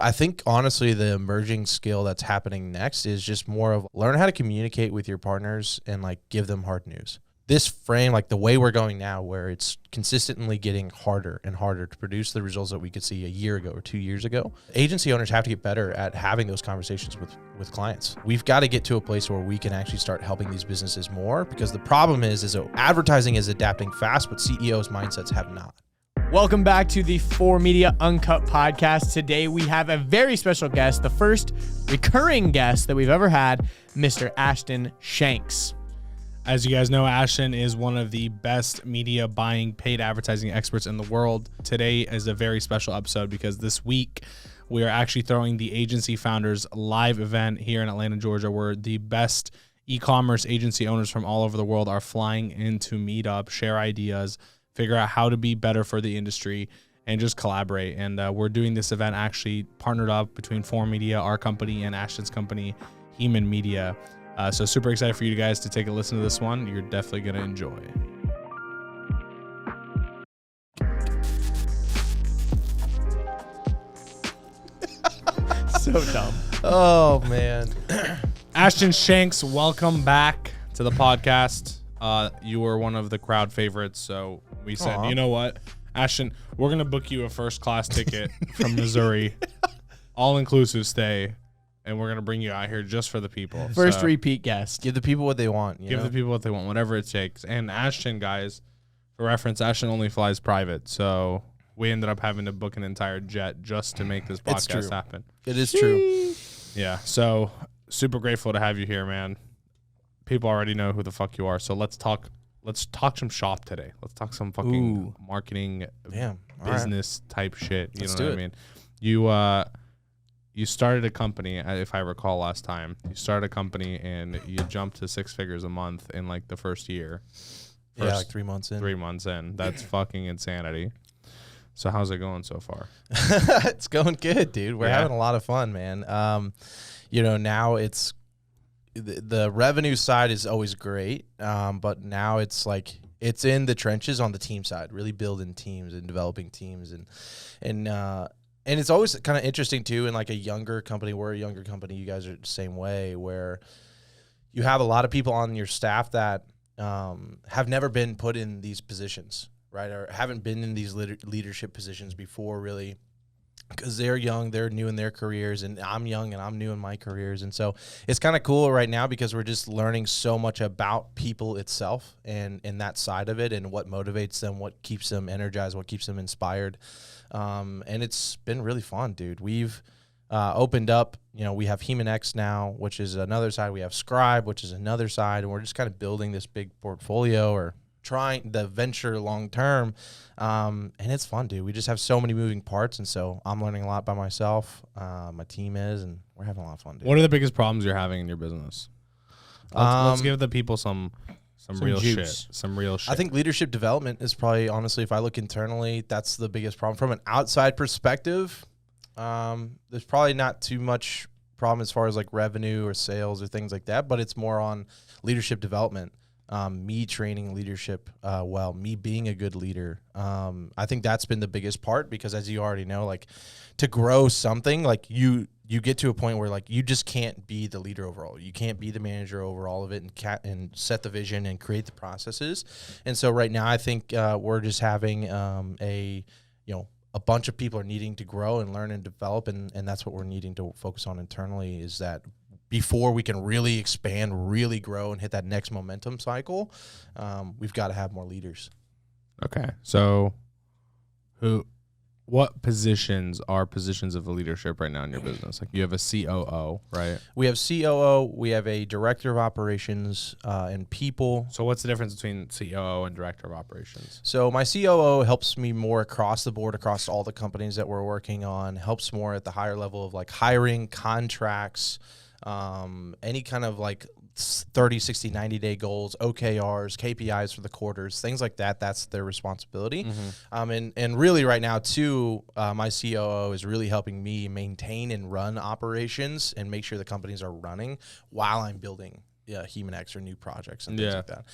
I think, honestly, the emerging skill that's happening next is just more of learn how to communicate with your partners and like give them hard news. This frame, like the way we're going now, where it's consistently getting harder and harder to produce the results that we could see a year ago or 2 years ago, agency owners have to get better at having those conversations with clients. We've got to get to a place where we can actually start helping these businesses more, because the problem is advertising is adapting fast, but CEOs' mindsets have not. Welcome back to the Hemon Media Uncut podcast. Today we have a very special guest, the first recurring guest that we've ever had, Mr. Ashton Shanks. As you guys know, Ashton is one of the best media buying paid advertising experts in the world. Today is a very special episode because this week we are actually throwing the Agency Founders live event here in Atlanta, Georgia, where the best e-commerce agency owners from all over the world are flying in to meet up, share ideas, figure out how to be better for the industry, and just collaborate. And we're doing this event actually partnered up between Hemon Media, our company, and Ashton's company, Hemon Media. So super excited for you guys to take a listen to this one. You're definitely going to enjoy. So dumb. Oh, man. Ashton Shanks, welcome back to the podcast. You were one of the crowd favorites, so we said, You know what, Ashton, we're going to book you a first-class ticket from Missouri, all-inclusive stay, and we're going to bring you out here just for the people. First repeat guest. Give the people what they want. Give the people what they want, whatever it takes. And Ashton, guys, for reference, Ashton only flies private, so we ended up having to book an entire jet just to make this podcast happen. It is true. Yeah, so super grateful to have you here, man. People already know who the fuck you are, so let's talk some shop today. Let's talk some fucking marketing, business type shit. You know what I mean? You started a company, if I recall last time. You started a company and you jumped to 6 figures a month in like the first year. Like 3 months in. 3 months in. That's fucking insanity. So how's it going so far? It's going good, dude. We're having a lot of fun, man. Now it's the revenue side is always great, but now it's like it's in the trenches on the team side, really building teams and developing teams, and it's always kind of interesting too. In like a younger company, we're a younger company. You guys are the same way, where you have a lot of people on your staff that have never been put in these positions, right, or haven't been in these leadership positions before, really. Because they're young, they're new in their careers, and I'm young and I'm new in my careers. And so it's kind of cool right now because we're just learning so much about people itself and that side of it and what motivates them, what keeps them energized, what keeps them inspired. And it's been really fun, dude. We've opened up, we have Hemon X now, which is another side. We have Scribe, which is another side. And we're just kind of building this big portfolio or trying the venture long term. And it's fun, dude. We just have so many moving parts. And so I'm learning a lot by myself. My team is, and we're having a lot of fun, dude. What are the biggest problems you're having in your business? Let's give the people some real juice. Some real shit. I think leadership development is probably, honestly, if I look internally, that's the biggest problem. From an outside perspective, there's probably not too much problem as far as like revenue or sales or things like that, but it's more on leadership development. Me training leadership me being a good leader. I think that's been the biggest part because, as you already know, like to grow something, like you get to a point where like you just can't be the leader overall. You can't be the manager over all of it and set the vision and create the processes. And so right now I think we're just having a bunch of people are needing to grow and learn and develop, and that's what we're needing to focus on internally, is that before we can really expand, really grow, and hit that next momentum cycle, we've got to have more leaders. Okay. So what positions are positions of leadership right now in your business? Like you have a COO, right? We have COO, we have a director of operations and people. So what's the difference between COO and director of operations? So my COO helps me more across the board, across all the companies that we're working on, helps more at the higher level of like hiring, contracts, any kind of like 30, 60, 90-day goals, OKRs, KPIs for the quarters, things like that. That's their responsibility. Mm-hmm. And really right now, too, my COO is really helping me maintain and run operations and make sure the companies are running while I'm building Hemon X or new projects and things like that.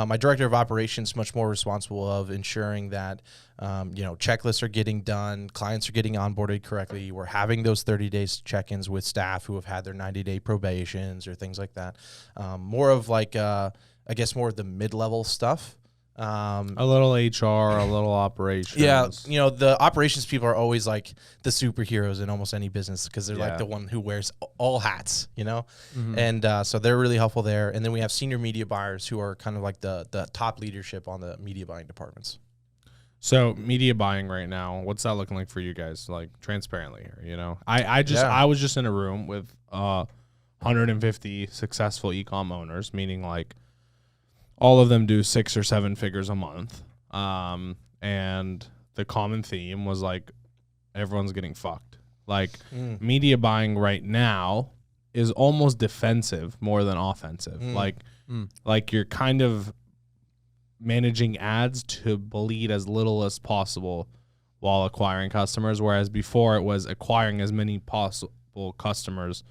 My director of operations is much more responsible of ensuring that checklists are getting done, clients are getting onboarded correctly. We're having those 30 days check-ins with staff who have had their 90-day probations or things like that. More of like I guess more of the mid-level stuff. A little HR, a little operations. Yeah, the operations people are always like the superheroes in almost any business because they're like the one who wears all hats, and so they're really helpful there. And then we have senior media buyers who are kind of like the top leadership on the media buying departments. So media buying right now, what's that looking like for you guys? Like transparently here, I was just in a room with 150 successful e-com owners, meaning like all of them do 6 or 7 figures a month. And the common theme was like, everyone's getting fucked. Like media buying right now is almost defensive more than offensive. Like you're kind of managing ads to bleed as little as possible while acquiring customers. Whereas before it was acquiring as many possible customers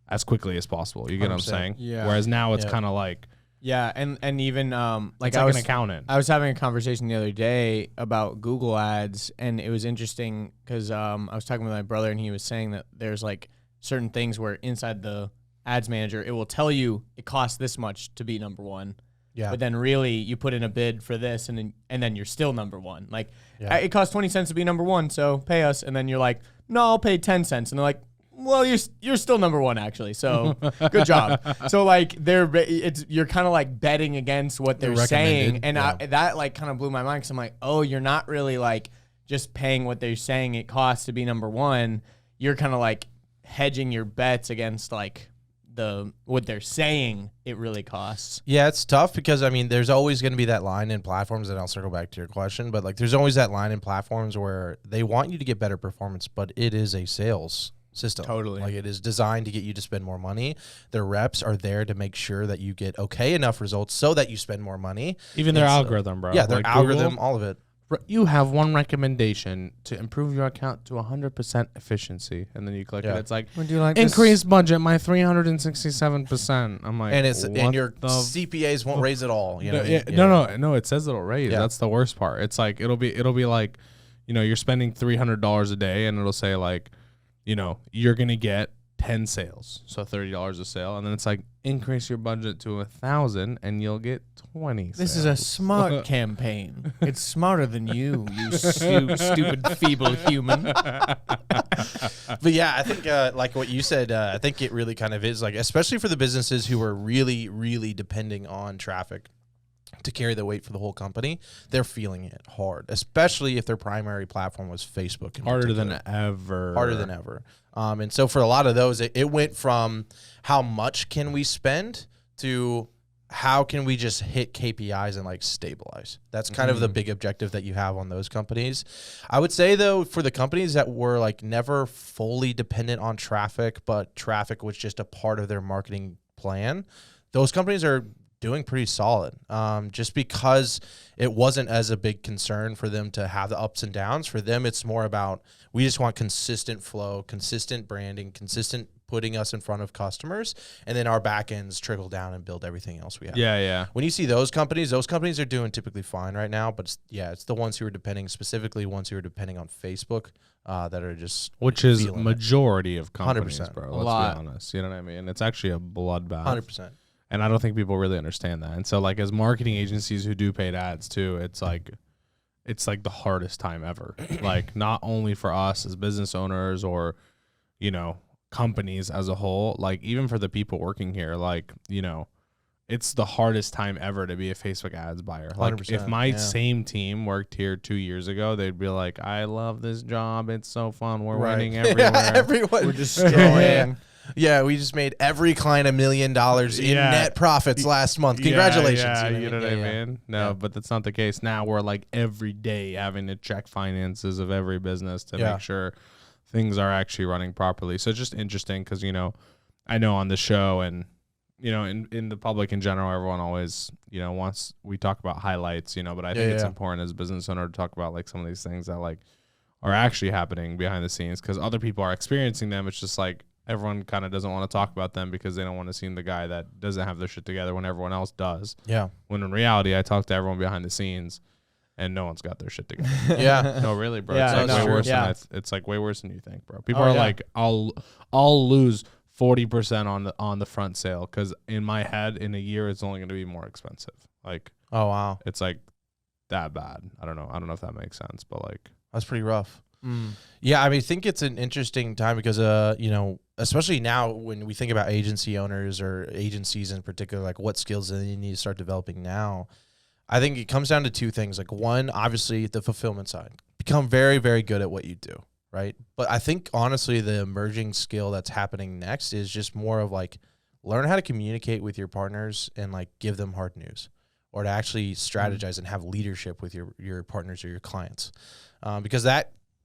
as quickly as possible. You get what I'm saying? Yeah. Whereas now it's kind of like, yeah, and even like I was an accountant. I was having a conversation the other day about Google Ads, and it was interesting because I was talking with my brother, and he was saying that there's like certain things where inside the ads manager it will tell you it costs this much to be number one. Yeah. But then really you put in a bid for this, and then you're still number one. Like it costs 20 cents to be number one, so pay us. And then you're like, no, I'll pay 10 cents, and they're like, well, you're still number one actually, so good job. So like you're kind of like betting against what they're saying, and that like kind of blew my mind because I'm like, oh, you're not really like just paying what they're saying it costs to be number one. You're kind of like hedging your bets against like what they're saying it really costs. Yeah, it's tough because I mean, there's always going to be that line in platforms, and I'll circle back to your question, but like there's always that line in platforms where they want you to get better performance, but it is a sales system. Totally. Like it is designed to get you to spend more money. Their reps are there to make sure that you get okay enough results so that you spend more money. Even their algorithm, bro. Yeah, their algorithm, all of it. You have one recommendation to improve your account to 100% efficiency, and then you click it. It's like, would you like increase budget by 367%. I'm like, and your CPAs won't raise at all. No, it says it'll raise. That's the worst part. It's like it'll be like, you're spending $300 a day, and it'll say like, you're gonna get 10 sales, so $30 a sale, and then it's like increase your budget to 1,000 and you'll get 20 This sales. is a smart campaign. It's smarter than you stupid feeble human. But yeah, I think like what you said, I think it really kind of is like, especially for the businesses who are really, really depending on traffic to carry the weight for the whole company, they're feeling it hard, especially if their primary platform was Facebook. Harder than ever. And so for a lot of those, it went from how much can we spend to how can we just hit KPIs and like stabilize. That's kind of the big objective that you have on those companies. I would say though, for the companies that were like never fully dependent on traffic, but traffic was just a part of their marketing plan, those companies are doing pretty solid, just because it wasn't as a big concern for them to have the ups and downs. For them, it's more about, we just want consistent flow, consistent branding, consistent putting us in front of customers, and then our back ends trickle down and build everything else we have. Yeah. When you see those companies are doing typically fine right now, but it's the ones who are depending, specifically ones who are depending on Facebook, that are just, which is majority of companies, 100%. bro. Let's be honest. You know what I mean? It's actually a bloodbath. 100%. And I don't think people really understand that. And so like as marketing agencies who do paid ads too, it's like the hardest time ever. Like not only for us as business owners or, companies as a whole, like even for the people working here, like, it's the hardest time ever to be a Facebook ads buyer. Like if my same team worked here 2 years ago, they'd be like, I love this job. It's so fun. We're winning everywhere. Everyone. We're destroying. Yeah, we just made every client $1 million in net profits last month. Congratulations. Yeah, you know what I mean? No, but that's not the case. Now we're like every day having to check finances of every business to make sure things are actually running properly. So it's just interesting because, I know on the show and, in the public in general, everyone always, wants, we talk about highlights, but I think it's important as a business owner to talk about like some of these things that like are actually happening behind the scenes because other people are experiencing them. It's just like, everyone kind of doesn't want to talk about them because they don't want to seem the guy that doesn't have their shit together when everyone else does. Yeah. When in reality, I talk to everyone behind the scenes, and no one's got their shit together. Yeah. No, really, bro. Yeah, It's like way no, worse yeah. it's like way worse than you think, bro. People are yeah. like, I'll lose 40% on the front sale because in my head, in a year, it's only going to be more expensive. Like, Oh, wow. it's like that bad. I don't know if that makes sense, but like, That's pretty rough. Yeah, I mean, I think it's an interesting time because, you know, especially now when we think about agency owners or agencies in particular, like what skills do they need to start developing now? I think it comes down to two things. Like one, obviously the fulfillment side. Become very, very good at what you do, right? But I think honestly the emerging skill that's happening next is just more of like learn how to communicate with your partners and like give them hard news, or to actually strategize and have leadership with your partners or your clients. Because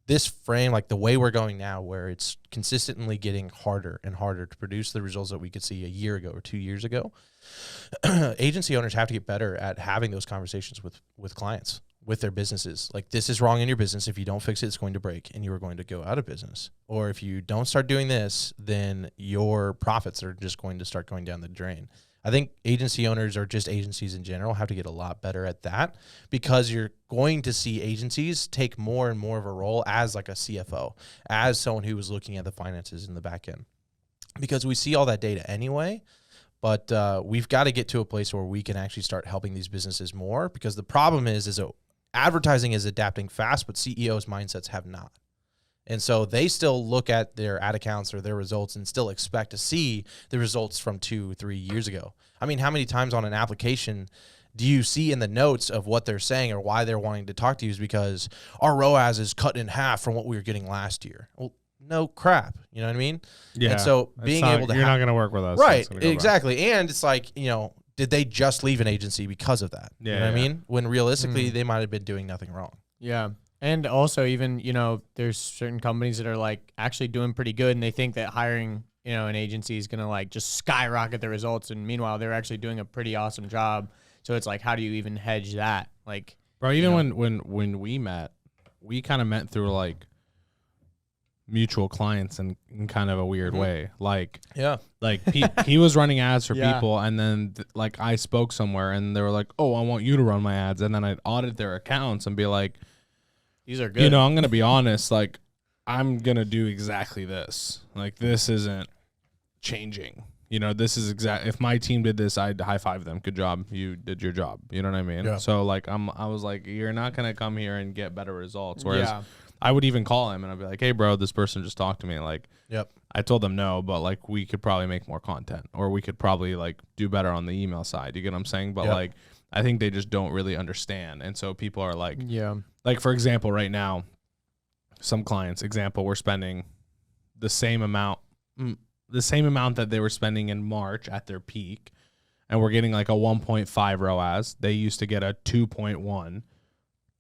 this frame, like the way we're going now, where it's consistently getting harder and harder to produce the results that we could see a year ago or 2 years ago, agency owners have to get better at having those conversations with clients, with their businesses. Like, this is wrong in your business. If you don't fix it, it's going to break and you are going to go out of business. Or if you don't start doing this, then your profits are just going to start going down the drain. I think agency owners, or just agencies in general, have to get a lot better at that, because you're going to see agencies take more and more of a role as like a CFO, as someone who was looking at the finances in the back end, because we see all that data anyway. But we've got to get to a place where we can actually start helping these businesses more, because the problem is advertising is adapting fast, but CEOs' mindsets have not. And so they still look at their ad accounts or their results and still expect to see the results from 2-3 years ago. I mean, how many times on an application do you see in the notes of what they're saying or why they're wanting to talk to you is because our ROAS is cut in half from what we were getting last year? Well, no crap. You know what I mean? yeah. And so being able to you're not going to work with us. right, exactly. And it's like, you know, did they just leave an agency because of that? Yeah, you know what I mean? When realistically, they might have been doing nothing wrong. Yeah. And also, even, you know, there's certain companies that are like actually doing pretty good, and they think that hiring, you know, an agency is going to like just skyrocket the results. And meanwhile, they're actually doing a pretty awesome job. So it's like, how do you even hedge that? Like, bro, even when we met, we kind of met through like mutual clients in kind of a weird way. Like, Yeah. like he was running ads for Yeah. people, and then like I spoke somewhere and they were like, oh, I want you to run my ads. And then I'd audit their accounts and be like, these are good. you know, I'm going to be honest, like, I'm going to do exactly this. Like, this isn't changing. You know, this is if my team did this, I'd high five them. Good job. You did your job. You know what I mean? Yeah. So, like, I was like, you're not going to come here and get better results. Whereas Yeah. I would even call him and I'd be like, hey, bro, this person just talked to me. Like, Yep. I told them no, but, like, we could probably make more content, or we could probably, like, do better on the email side. You get what I'm saying? But, Yep. like, I think they just don't really understand. And so people are like, Yeah. like, for example, right now, some clients, we're spending the same amount that they were spending in March at their peak, and we're getting like a 1.5 ROAS. They used to get a 2.1.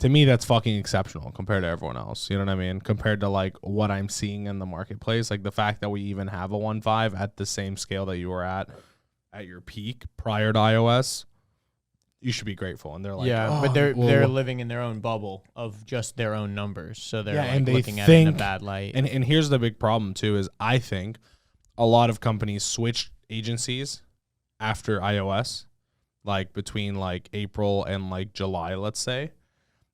To me, that's fucking exceptional compared to everyone else. You know what I mean? Compared to like what I'm seeing in the marketplace, like the fact that we even have a 1.5 at the same scale that you were at your peak prior to iOS, you should be grateful. And they're like, yeah, oh, but they're well, living in their own bubble of just their own numbers, so they're like and they looking at it in a think- bad light. And here's the big problem too, is I think a lot of companies switched agencies after iOS, like between like April and like July, let's say.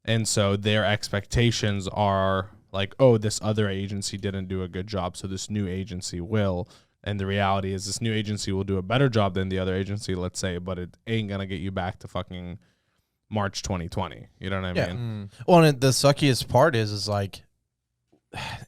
And so their expectations are like, oh, this other agency didn't do a good job, so this new agency will. And the reality is this new agency will do a better job than the other agency, let's say, but it ain't going to get you back to fucking March 2020. You know what I Yeah. mean? Well, and the suckiest part is like,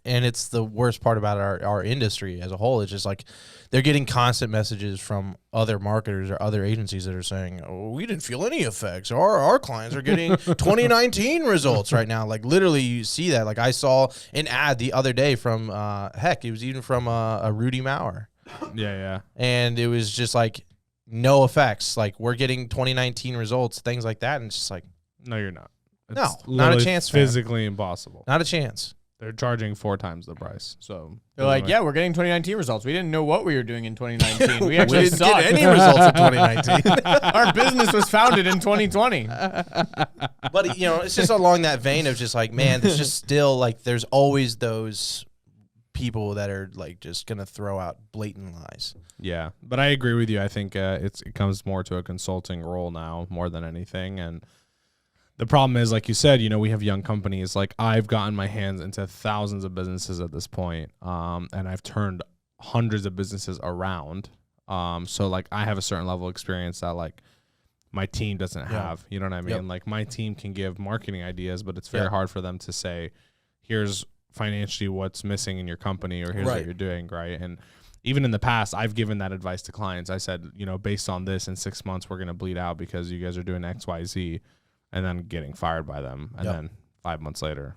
and it's the worst part about our industry as a whole. It's just like they're getting constant messages from other marketers or other agencies that are saying, oh, we didn't feel any effects. Our clients are getting 2019 results right now. Like literally you see that. Like I saw an ad the other day from, it was even from a Rudy Maurer. Yeah. And it was just like no effects. Like we're getting 2019 results, things like that. And it's just like, No, you're not. It's No, not a literally chance, man. Physically impossible. not a chance. They're charging 4 times the price. So They're like, yeah, we're getting 2019 results. We didn't know what we were doing in 2019. We We actually didn't sucked. get any results in 2019. Our business was founded in 2020. But, you know, it's just along that vein of just like, man, there's just still like, there's always those people that are like just gonna throw out blatant lies. Yeah, but I agree with you. I think it comes more to a consulting role now more than anything. And the problem is, like you said, we have young companies. Like I've gotten my hands into thousands of businesses at this point, and I've turned hundreds of businesses around. So like I have a certain level of experience that like my team doesn't have. You know what I mean? Like my team can give marketing ideas, but it's very hard for them to say, here's financially what's missing in your company, or here's what you're doing, right? And even in the past, I've given that advice to clients. I said, based on this, in 6 months, we're going to bleed out because you guys are doing X, Y, Z, and then getting fired by them. And then 5 months later,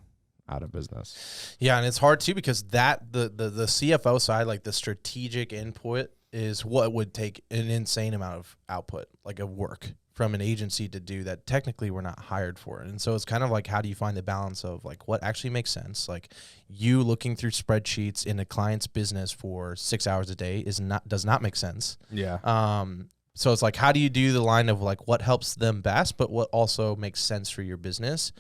out of business. Yeah, and it's hard too because that the CFO side, like the strategic input, is what would take an insane amount of output, like of work from an agency to do that technically we're not hired for. And so it's kind of like, how do you find the balance of like what actually makes sense? Like you looking through spreadsheets in a client's business for 6 hours a day does not make sense. Yeah. So it's like, how do you do the line of like what helps them best, but what also makes sense for your business?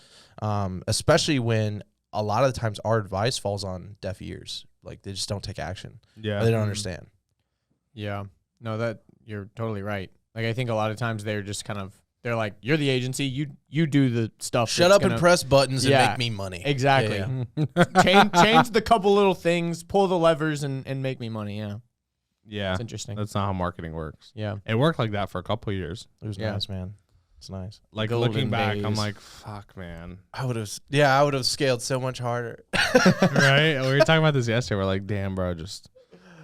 Especially when a lot of the times our advice falls on deaf ears. Like they just don't take action. Yeah. Or they don't understand. Yeah. No, that you're totally right. Like I think a lot of times they're just kind of, they're like, you're the agency, you do the stuff. Shut up and press buttons and make me money. Exactly. Change the couple little things, pull the levers and make me money. Yeah. Yeah. It's interesting. That's not how marketing works. Yeah. It worked like that for a couple of years. It was nice, man. It's nice. Like looking back, I'm like, fuck, man. I would have scaled so much harder. Right? We were talking about this yesterday. We're like, damn, bro, just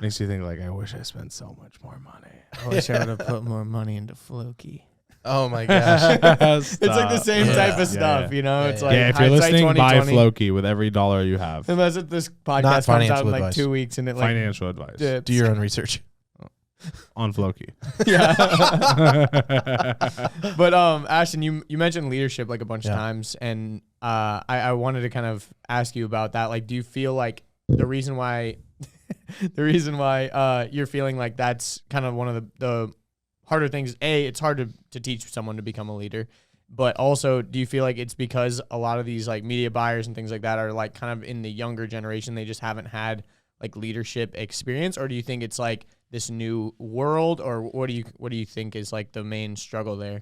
makes you think like, I wish I spent so much more money. I wish I would have put more money into Floki. Oh my gosh. It's like the same type of stuff, It's like, if you're listening, buy Floki with every dollar you have. Unless this podcast comes out in like 2 weeks and it like financial advice. Dips. Do your own research. On Floki. Yeah. But Ashton, you mentioned leadership like a bunch of times, and I wanted to kind of ask you about that. Like, do you feel like the reason why you're feeling like that's kind of one of the harder things? It's hard to teach someone to become a leader, but also do you feel like it's because a lot of these like media buyers and things like that are like kind of in the younger generation, they just haven't had like leadership experience? Or do you think it's like this new world, or what do you think is like the main struggle there?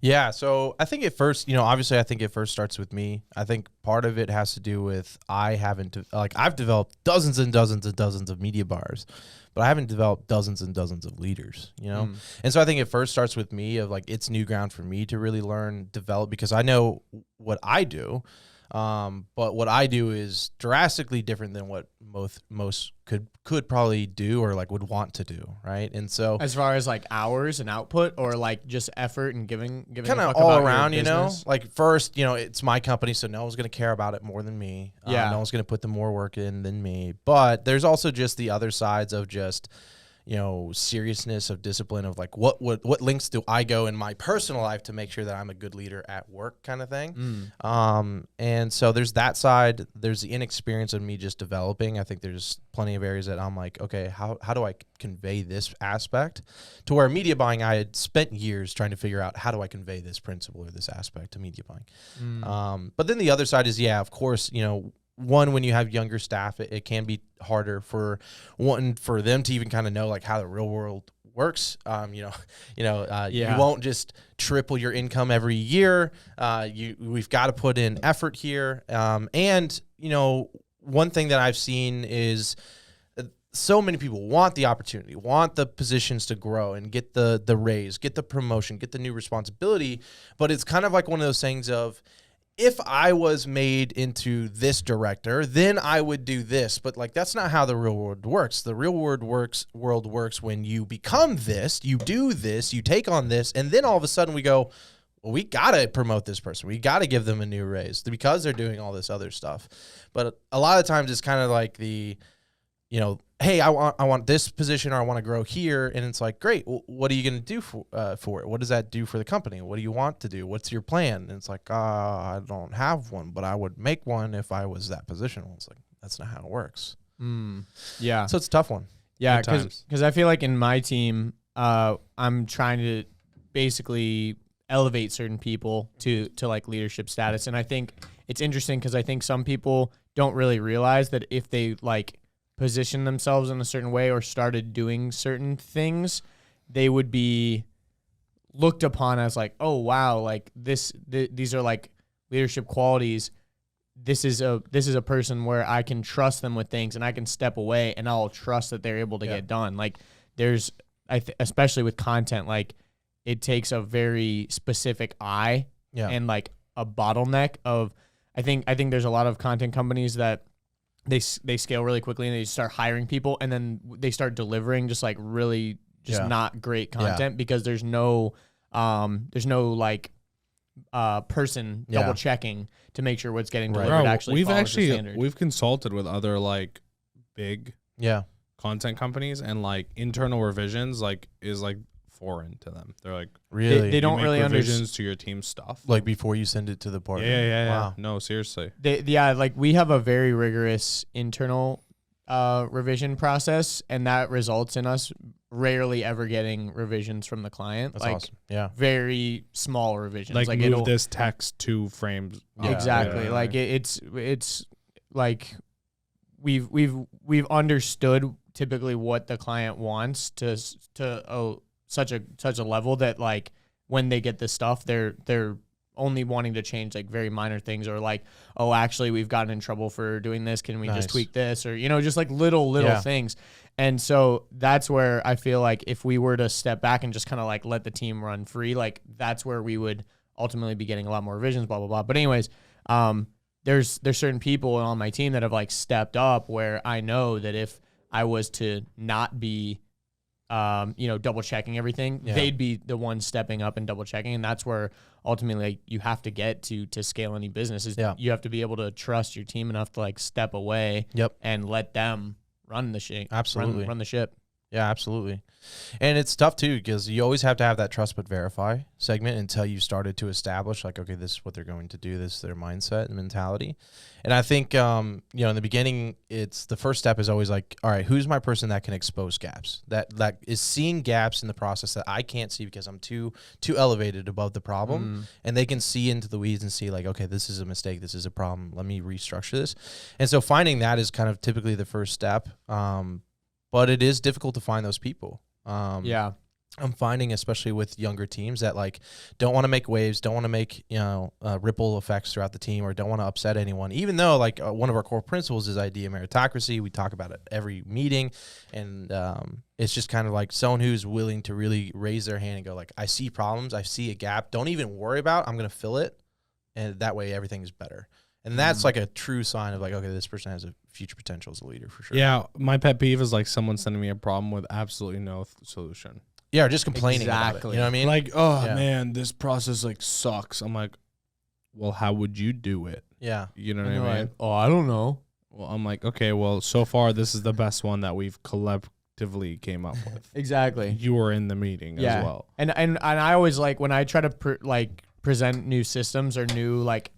Yeah, so I think at first, obviously I think it first starts with me. I think part of it has to do with I've developed dozens and dozens and dozens of media buyers, but I haven't developed dozens and dozens of leaders, And so I think it first starts with me of like, it's new ground for me to really learn, develop, because I know what I do. But what I do is drastically different than what most could probably do or like would want to do, right? And so as far as like hours and output, or like just effort and giving kind of all around, like first, it's my company, so no one's going to care about it more than me. No one's going to put the more work in than me. But there's also just the other sides of just, seriousness of discipline of like what links do I go in my personal life to make sure that I'm a good leader at work kind of thing. And so there's that side. There's the inexperience of me just developing. I think there's plenty of areas that I'm like, okay, how do I convey this aspect to where media buying, I had spent years trying to figure out how do I convey this principle or this aspect to media buying. But then the other side is, of course, one, when you have younger staff, it can be harder for them to even kind of know like how the real world works. You won't just triple your income every year. We've got to put in effort here. And one thing that I've seen is so many people want the opportunity, want the positions to grow and get the raise, get the promotion, get the new responsibility. But it's kind of like one of those things of, if I was made into this director, then I would do this. But like, that's not how the real world works. The real world works when you become this, you do this, you take on this, and then all of a sudden we go, well, we got to promote this person. We got to give them a new raise because they're doing all this other stuff. But a lot of times it's kind of like the, hey, I want this position, or I want to grow here. And it's like, great. Well, what are you going to do for it? What does that do for the company? What do you want to do? What's your plan? And it's like, I don't have one, but I would make one if I was that position. Well, it's like, that's not how it works. Yeah. So it's a tough one. Yeah. Because I feel like in my team, I'm trying to basically elevate certain people to like leadership status. And I think it's interesting because I think some people don't really realize that if they like positioned themselves in a certain way or started doing certain things, they would be looked upon as like, oh wow, like these are like leadership qualities. This is a person where I can trust them with things and I can step away and I'll trust that they're able to get done. Like there's, especially with content, like it takes a very specific eye and like a bottleneck of, I think there's a lot of content companies that they scale really quickly and they start hiring people and then they start delivering just like really just not great content because there's no like person double checking to make sure what's getting delivered actually follows the standard. We've consulted with other like big content companies and like internal revisions like is like foreign to them. They're like really they don't really revisions to your team's stuff like before you send it to the partner. Wow. No, seriously. Like we have a very rigorous internal revision process, and that results in us rarely ever getting revisions from the client. That's like awesome. Yeah, very small revisions. Like move this text 2 frames. Exactly. Like it's like we've understood typically what the client wants to such a level that like when they get this stuff, they're only wanting to change like very minor things or like, oh, actually we've gotten in trouble for doing this. Can we just tweak this? Or, just like little things. And so that's where I feel like if we were to step back and just kind of like let the team run free, like that's where we would ultimately be getting a lot more revisions, blah, blah, blah. But anyways, there's certain people on my team that have like stepped up where I know that if I was to not be double checking everything, they'd be the ones stepping up and double checking. And that's where ultimately like, you have to get to scale any business is you have to be able to trust your team enough to like step away and let them run the ship. Absolutely. Run the ship. Yeah, absolutely. And it's tough too, because you always have to have that trust but verify segment until you started to establish like, okay, this is what they're going to do. This is their mindset and mentality. And I think, in the beginning, it's the first step is always like, all right, who's my person that can expose gaps, that is seeing gaps in the process that I can't see because I'm too elevated above the problem. And they can see into the weeds and see like, okay, this is a mistake. This is a problem. Let me restructure this. And so finding that is kind of typically the first step. But it is difficult to find those people. I'm finding, especially with younger teams, that like don't want to make waves, don't want to make ripple effects throughout the team, or don't want to upset anyone. Even though like one of our core principles is idea meritocracy, we talk about it every meeting, and it's just kind of like someone who's willing to really raise their hand and go like, I see problems, I see a gap. Don't even worry about it. I'm gonna fill it, and that way everything is better. And that's like a true sign of like, okay, this person has a future potential as a leader for sure. Yeah, my pet peeve is like someone sending me a problem with absolutely no solution. Yeah, or just complaining about it. You know what I mean? Like, oh man, this process like sucks. I'm like, well, how would you do it? Yeah. You know what I mean? Like, oh, I don't know. Well, I'm like, okay, well, so far this is the best one that we've collectively came up with. Exactly. You were in the meeting as well. And I always like when I try to present new systems or new like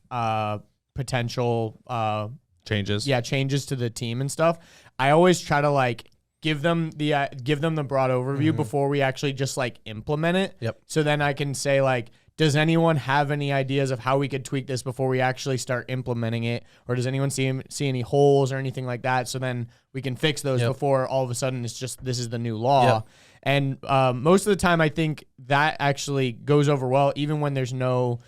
potential changes. Yeah, changes to the team and stuff. I always try to like give them the broad overview before we actually just like implement it. Yep. So then I can say like, does anyone have any ideas of how we could tweak this before we actually start implementing it? Or does anyone see any holes or anything like that? So then we can fix those before all of a sudden it's just, this is the new law. Yep. And most of the time I think that actually goes over well, even when there's no,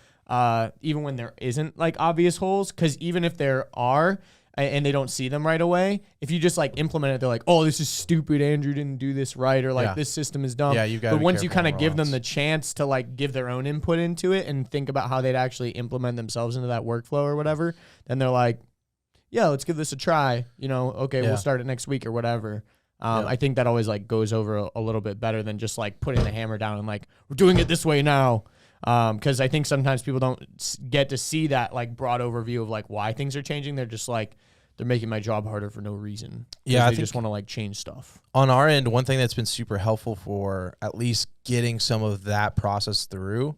even when there isn't like obvious holes. Cause even if there are, and they don't see them right away, if you just like implement it, they're like, oh, this is stupid, Andrew didn't do this right, or like this system is dumb. Yeah, you got. But once you kind of give them the chance to like give their own input into it and think about how they'd actually implement themselves into that workflow or whatever, then they're like, yeah, let's give this a try. Okay, we'll start it next week or whatever. I think that always like goes over a little bit better than just like putting the hammer down and like, we're doing it this way now. Because I think sometimes people don't get to see that like broad overview of like why things are changing. They're just like, they're making my job harder for no reason. Yeah, they just want to like change stuff. On our end, one thing that's been super helpful for at least getting some of that process through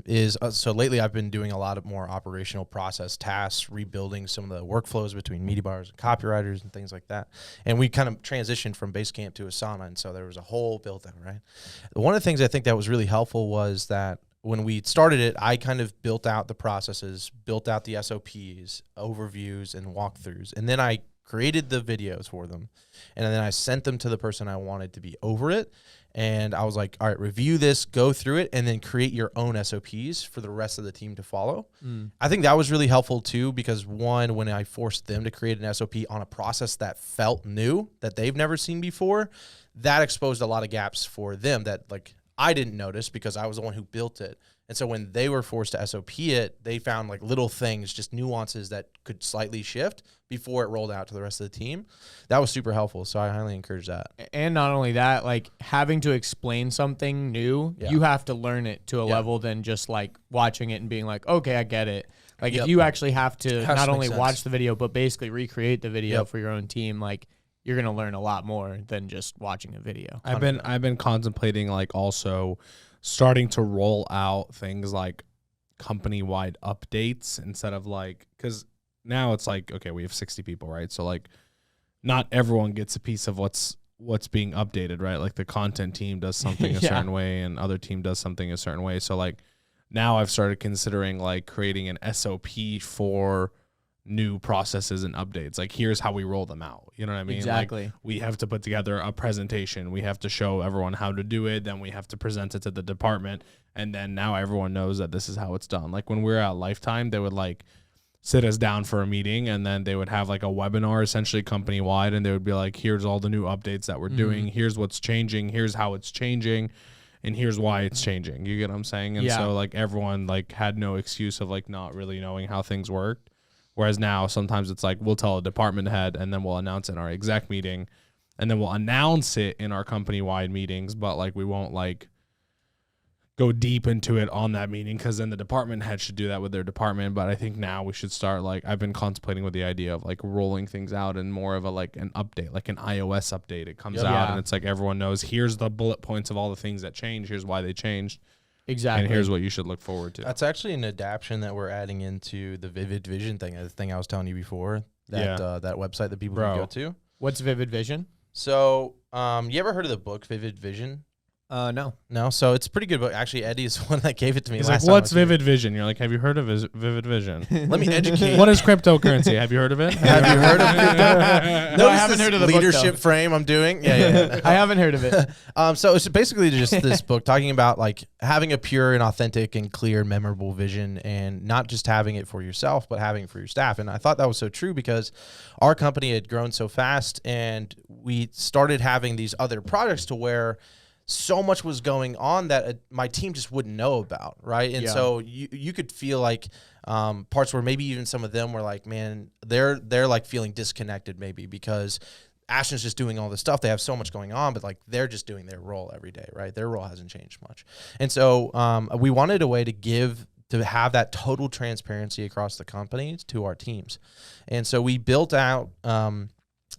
is so lately I've been doing a lot of more operational process tasks, rebuilding some of the workflows between media buyers and copywriters and things like that. And we kind of transitioned from Basecamp to Asana, and so there was a whole build out, right? One of the things I think that was really helpful was that when we started it, I kind of built out the processes, built out the SOPs, overviews, and walkthroughs. And then I created the videos for them, and then I sent them to the person I wanted to be over it. And I was like, all right, review this, go through it, and then create your own SOPs for the rest of the team to follow. I think that was really helpful too, because one, when I forced them to create an SOP on a process that felt new, that they've never seen before, that exposed a lot of gaps for them that like I didn't notice because I was the one who built it. And so when they were forced to SOP it, they found like little things, just nuances that could slightly shift before it rolled out to the rest of the team. That was super helpful. So I highly encourage that. And not only that, like having to explain something new, you have to learn it to a level than just like watching it and being like, okay, I get it. Like if you actually have to not only watch the video, but basically recreate the video for your own team, like you're going to learn a lot more than just watching a video. I've been contemplating like also starting to roll out things like company-wide updates instead of like, because now it's like, okay, we have 60 people, right? So like not everyone gets a piece of what's being updated, right? Like the content team does something a certain way and other team does something a certain way. So like now I've started considering like creating an SOP for new processes and updates. Like here's how we roll them out. You know what I mean? Exactly. Like, we have to put together a presentation. We have to show everyone how to do it. Then we have to present it to the department. And then now everyone knows that this is how it's done. Like when we were at Lifetime, they would like sit us down for a meeting and then they would have like a webinar essentially company wide. And they would be like, here's all the new updates that we're doing. Here's what's changing. Here's how it's changing. And here's why it's changing. You get what I'm saying? And so like everyone like had no excuse of like not really knowing how things worked. Whereas now sometimes it's like we'll tell a department head and then we'll announce it in our exec meeting and then we'll announce it in our company-wide meetings, but like we won't like go deep into it on that meeting because then the department head should do that with their department. But I think now we should start like I've been contemplating with the idea of like rolling things out and more of a like an update, like an iOS update. It comes out and it's like everyone knows here's the bullet points of all the things that change. Here's why they changed. Exactly. And here's what you should look forward to. That's actually an adaptation that we're adding into the Vivid Vision thing, the thing I was telling you before, that that website that people can go to. What's Vivid Vision? So, you ever heard of the book Vivid Vision? No. No, so it's a pretty good book. Actually, Eddie's the one that gave it to me. He's last like, time what's Vivid Vision? You're like, have you heard of Vivid Vision? Let me educate. What is cryptocurrency? Have you heard of it? Have you heard of crypto? No, I haven't heard of the leadership book, frame I'm doing. Yeah. I haven't heard of it. So it's basically just this book talking about like having a pure and authentic and clear, memorable vision, and not just having it for yourself, but having it for your staff. And I thought that was so true because our company had grown so fast, and we started having these other projects to where so much was going on that my team just wouldn't know about, right? And so you could feel like parts where maybe even some of them were like, man, they're like feeling disconnected maybe because Ashton's just doing all this stuff. They have so much going on, but like they're just doing their role every day, right? Their role hasn't changed much. And so we wanted a way to have that total transparency across the company to our teams. And so we built out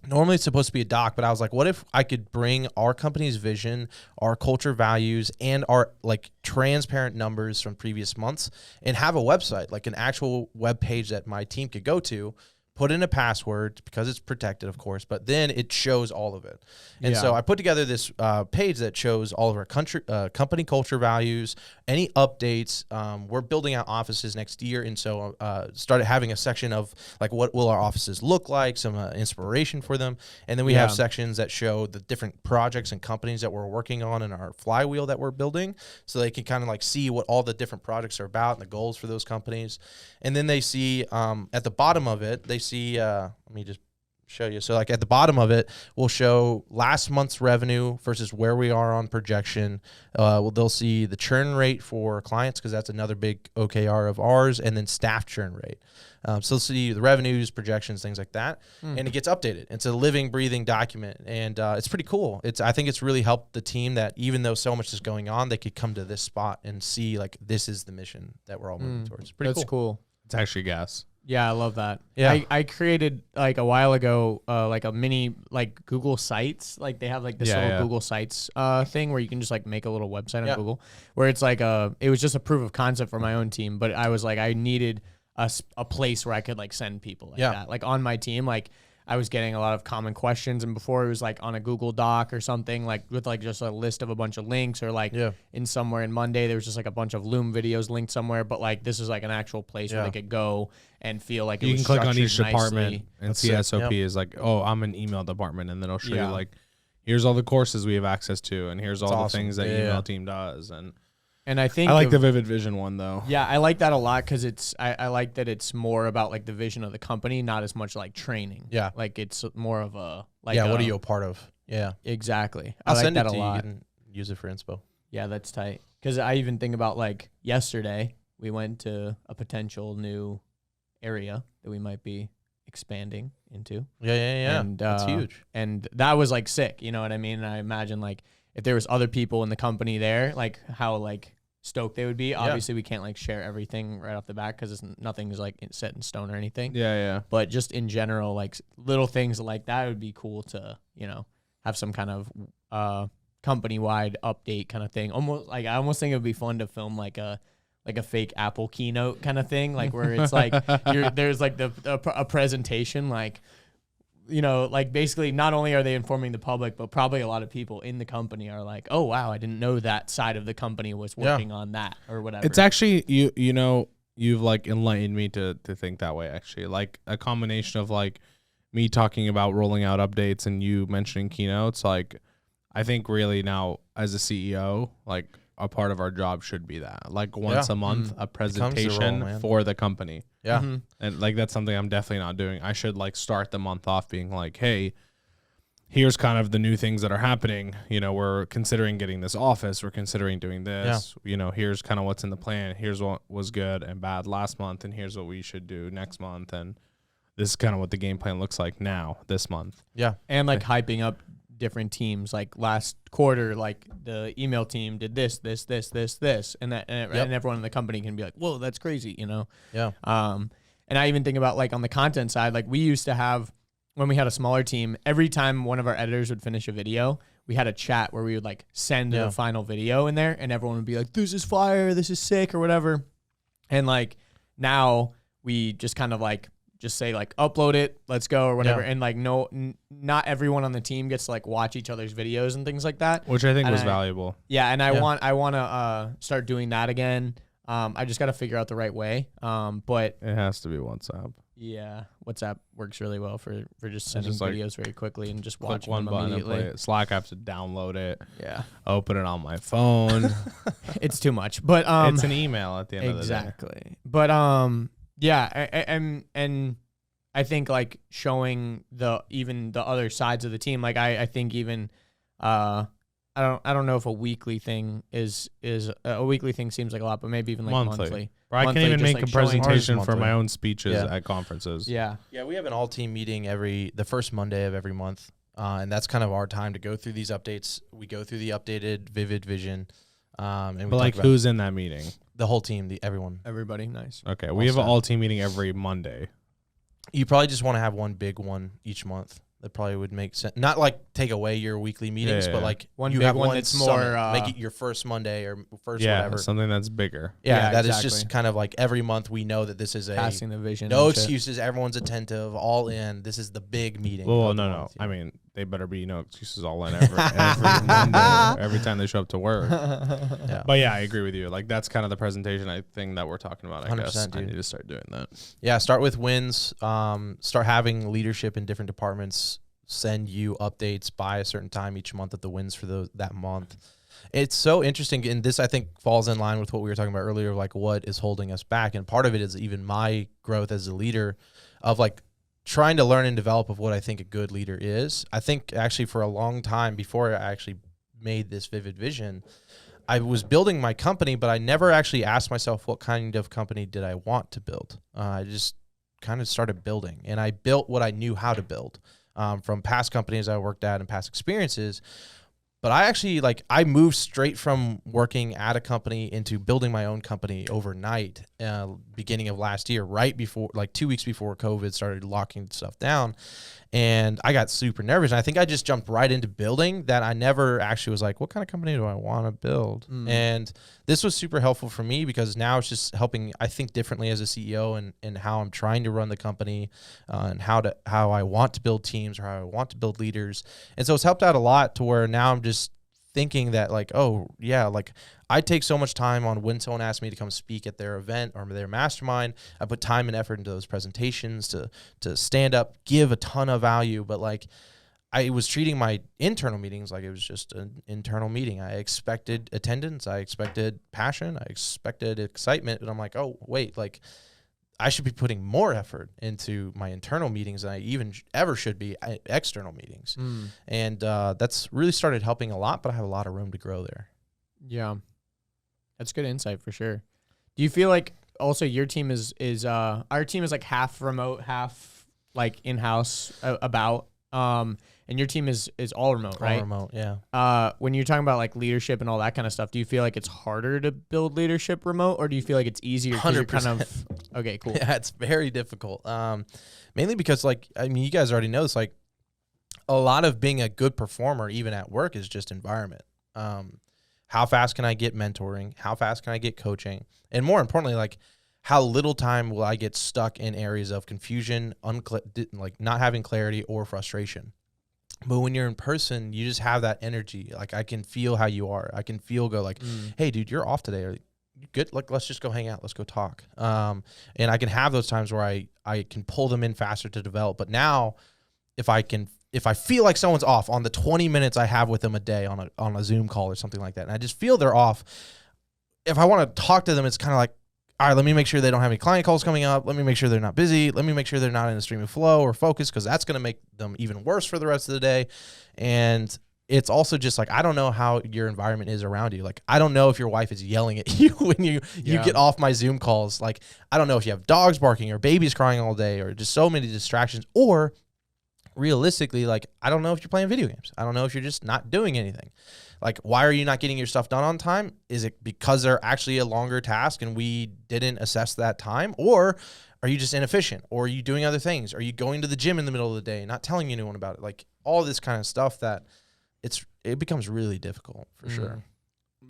normally it's supposed to be a doc, but I was like, what if I could bring our company's vision, our culture values, and our like transparent numbers from previous months and have a website, like an actual web page that my team could go to, put in a password because it's protected, of course, but then it shows all of it. And so I put together this page that shows all of our company culture values, any updates. We're building out offices next year, and so started having a section of like what will our offices look like, some inspiration for them. And then we have sections that show the different projects and companies that we're working on in our flywheel that we're building, so they can kind of like see what all the different projects are about and the goals for those companies. And then they see at the bottom of it, they see, let me just show you. So like at the bottom of it, we'll show last month's revenue versus where we are on projection. They'll see the churn rate for clients because that's another big OKR of ours, and then staff churn rate. So they'll see the revenues, projections, things like that, and it gets updated. It's a living, breathing document, and it's pretty cool. I think it's really helped the team that even though so much is going on, they could come to this spot and see like this is the mission that we're all moving towards. That's cool. It's actually gas. Yeah, I love that. Yeah. I created like a while ago like a mini like Google Sites. Like they have like this little Google Sites thing where you can just like make a little website on Google where it's like it was just a proof of concept for my own team, but I was like I needed a place where I could like send people like that. Like on my team, like I was getting a lot of common questions, and before it was like on a Google Doc or something, like with like just a list of a bunch of links, or like in somewhere in Monday there was just like a bunch of Loom videos linked somewhere, but like this is like an actual place where they could go and feel like you it was can click on each structured department nicely. and see SOP is like, oh, I'm an email department, and then it'll show you like, here's all the courses we have access to, and here's all the things that email team does. And I think I like the Vivid Vision one though. Yeah, I like that a lot because I like that it's more about like the vision of the company, not as much like training. Yeah, like it's more of a like. Yeah, what are you a part of? Yeah, exactly. I'll I like send that it to a lot. You can use it for inspo. Yeah, that's tight. Because I even think about like yesterday we went to a potential new area that we might be expanding into. Yeah. And that's huge. And that was like sick. You know what I mean? And I imagine like if there was other people in the company there, like how like stoked they would be. Obviously, we can't like share everything right off the bat because nothing's like set in stone or anything. Yeah. But just in general, like little things like that would be cool to, you know, have some kind of company-wide update kind of thing. Almost like I almost think it would be fun to film like a fake Apple keynote kind of thing, like where it's like there's like a presentation, like, you know, like basically not only are they informing the public, but probably a lot of people in the company are like, oh wow, I didn't know that side of the company was working on that or whatever. It's actually you know, you've like enlightened me to think that way, actually. Like a combination of like me talking about rolling out updates and you mentioning keynotes. Like I think really now as a CEO, like a part of our job should be that, like once a month, a presentation for the company. Yeah. And like, that's something I'm definitely not doing. I should like start the month off being like, hey, here's kind of the new things that are happening. You know, we're considering getting this office. We're considering doing this. You know, here's kind of what's in the plan. Here's what was good and bad last month. And here's what we should do next month. And this is kind of what the game plan looks like now, this month. Yeah. And like hyping up different teams, like last quarter, like the email team did this, and that, and everyone in the company can be like, whoa, that's crazy, you know? Yeah. And I even think about like on the content side, like we used to have, when we had a smaller team, every time one of our editors would finish a video, we had a chat where we would like send the final video in there and everyone would be like, this is fire, this is sick or whatever. And like now we just kind of like just say like upload it, let's go or whatever. And like not everyone on the team gets to like watch each other's videos and things like that, which I think was valuable. Yeah, and I want to start doing that again. I just got to figure out the right way. But it has to be WhatsApp. Yeah, WhatsApp works really well for just sending videos very quickly and just watching one them button immediately. And play it. Slack, I have to download it. Yeah, open it on my phone. It's too much, but it's an email at the end of the day. Exactly. But yeah, and I think like showing even the other sides of the team. Like I think even I don't know if a weekly thing is a weekly thing seems like a lot, but maybe even like monthly. Bro, I can't even make a presentation for my own speeches Yeah. at conferences. Yeah. Yeah, we have an all-team meeting the first Monday of every month, and that's kind of our time to go through these updates. We go through the updated Vivid Vision, and we But like, who's in that meeting? The whole team, everyone. Everybody, nice. Okay, we have an all-team meeting every Monday. You probably just want to have one big one each month. That probably would make sense. Not like take away your weekly meetings, but like one you big have one that's more make it your first Monday or first whatever. Something that's bigger. Yeah, that is just kind of like every month we know that this is passing the vision. No excuses. Everyone's attentive, all in. This is the big meeting. Well, no. I mean, they better be no excuses, all in every Monday, every time they show up to work. Yeah. But yeah, I agree with you. Like that's kind of the presentation thing that we're talking about. I guess dude. I need to start doing that. Yeah, start with wins. Start having leadership in different departments send you updates by a certain time each month of the wins for that month. It's so interesting, and this I think falls in line with what we were talking about earlier, like what is holding us back. And part of it is even my growth as a leader of like trying to learn and develop of what I think a good leader is. I think actually for a long time before I actually made this Vivid Vision, I was building my company, but I never actually asked myself what kind of company did I want to build. I just kind of started building, and I built what I knew how to build. From past companies I worked at and past experiences. But I actually, I moved straight from working at a company into building my own company overnight, beginning of last year, right before, 2 weeks before COVID started locking stuff down. And I got super nervous. And I think I just jumped right into building that. I never actually was like, what kind of company do I want to build? And this was super helpful for me because now it's just helping, I think, differently as a CEO and how I'm trying to run the company and how I want to build teams or how I want to build leaders. And so it's helped out a lot to where now I'm just thinking that like, oh yeah, like I take so much time on when someone asks me to come speak at their event or their mastermind. I put time and effort into those presentations to stand up, give a ton of value. But like I was treating my internal meetings like it was just an internal meeting. I expected attendance. I expected passion. I expected excitement. And I'm like, oh, wait, like I should be putting more effort into my internal meetings than I even ever should be external meetings. And that's really started helping a lot, but I have a lot of room to grow there. Yeah. That's good insight for sure. Do you feel like also your team is our team is like half remote, half like in-house and your team is all remote, right? All remote, yeah. When you're talking about like leadership and all that kind of stuff, do you feel like it's harder to build leadership remote, or do you feel like it's easier? 100%. Okay, cool. Yeah, it's very difficult. Mainly because like, I mean, you guys already know this, like a lot of being a good performer, even at work, is just environment. How fast can I get mentoring? How fast can I get coaching? And more importantly, like how little time will I get stuck in areas of confusion, like not having clarity or frustration? But when you're in person, you just have that energy. Like I can feel how you are. I can feel like, hey, dude, you're off today. Are you good? Like, let's just go hang out. Let's go talk. And I can have those times where I can pull them in faster to develop. But now if I feel like someone's off on the 20 minutes I have with them a day on a Zoom call or something like that, and I just feel they're off, if I want to talk to them, it's kind of like, all right, let me make sure they don't have any client calls coming up. Let me make sure they're not busy. Let me make sure they're not in a stream of flow or focus, because that's going to make them even worse for the rest of the day. And it's also just like, I don't know how your environment is around you. Like, I don't know if your wife is yelling at you when you get off my Zoom calls. Like, I don't know if you have dogs barking or babies crying all day or just so many distractions. Or realistically, like, I don't know if you're playing video games. I don't know if you're just not doing anything. Like, why are you not getting your stuff done on time? Is it because they're actually a longer task and we didn't assess that time? Or are you just inefficient? Or are you doing other things? Are you going to the gym in the middle of the day, not telling anyone about it? Like, all this kind of stuff that it becomes really difficult for sure.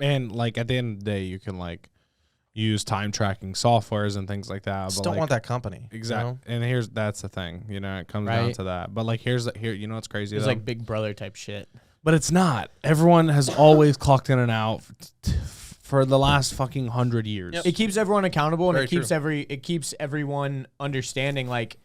And like at the end of the day, you can like use time tracking softwares and things like that. Just don't want that company. Exactly. You know? And that's the thing, you know, it comes down to that. But like here, you know what's crazy? It's like Big Brother type shit. But it's not. Everyone has always clocked in and out for the last fucking 100 years. Yep. It keeps everyone accountable, and Very it keeps everyone understanding. Like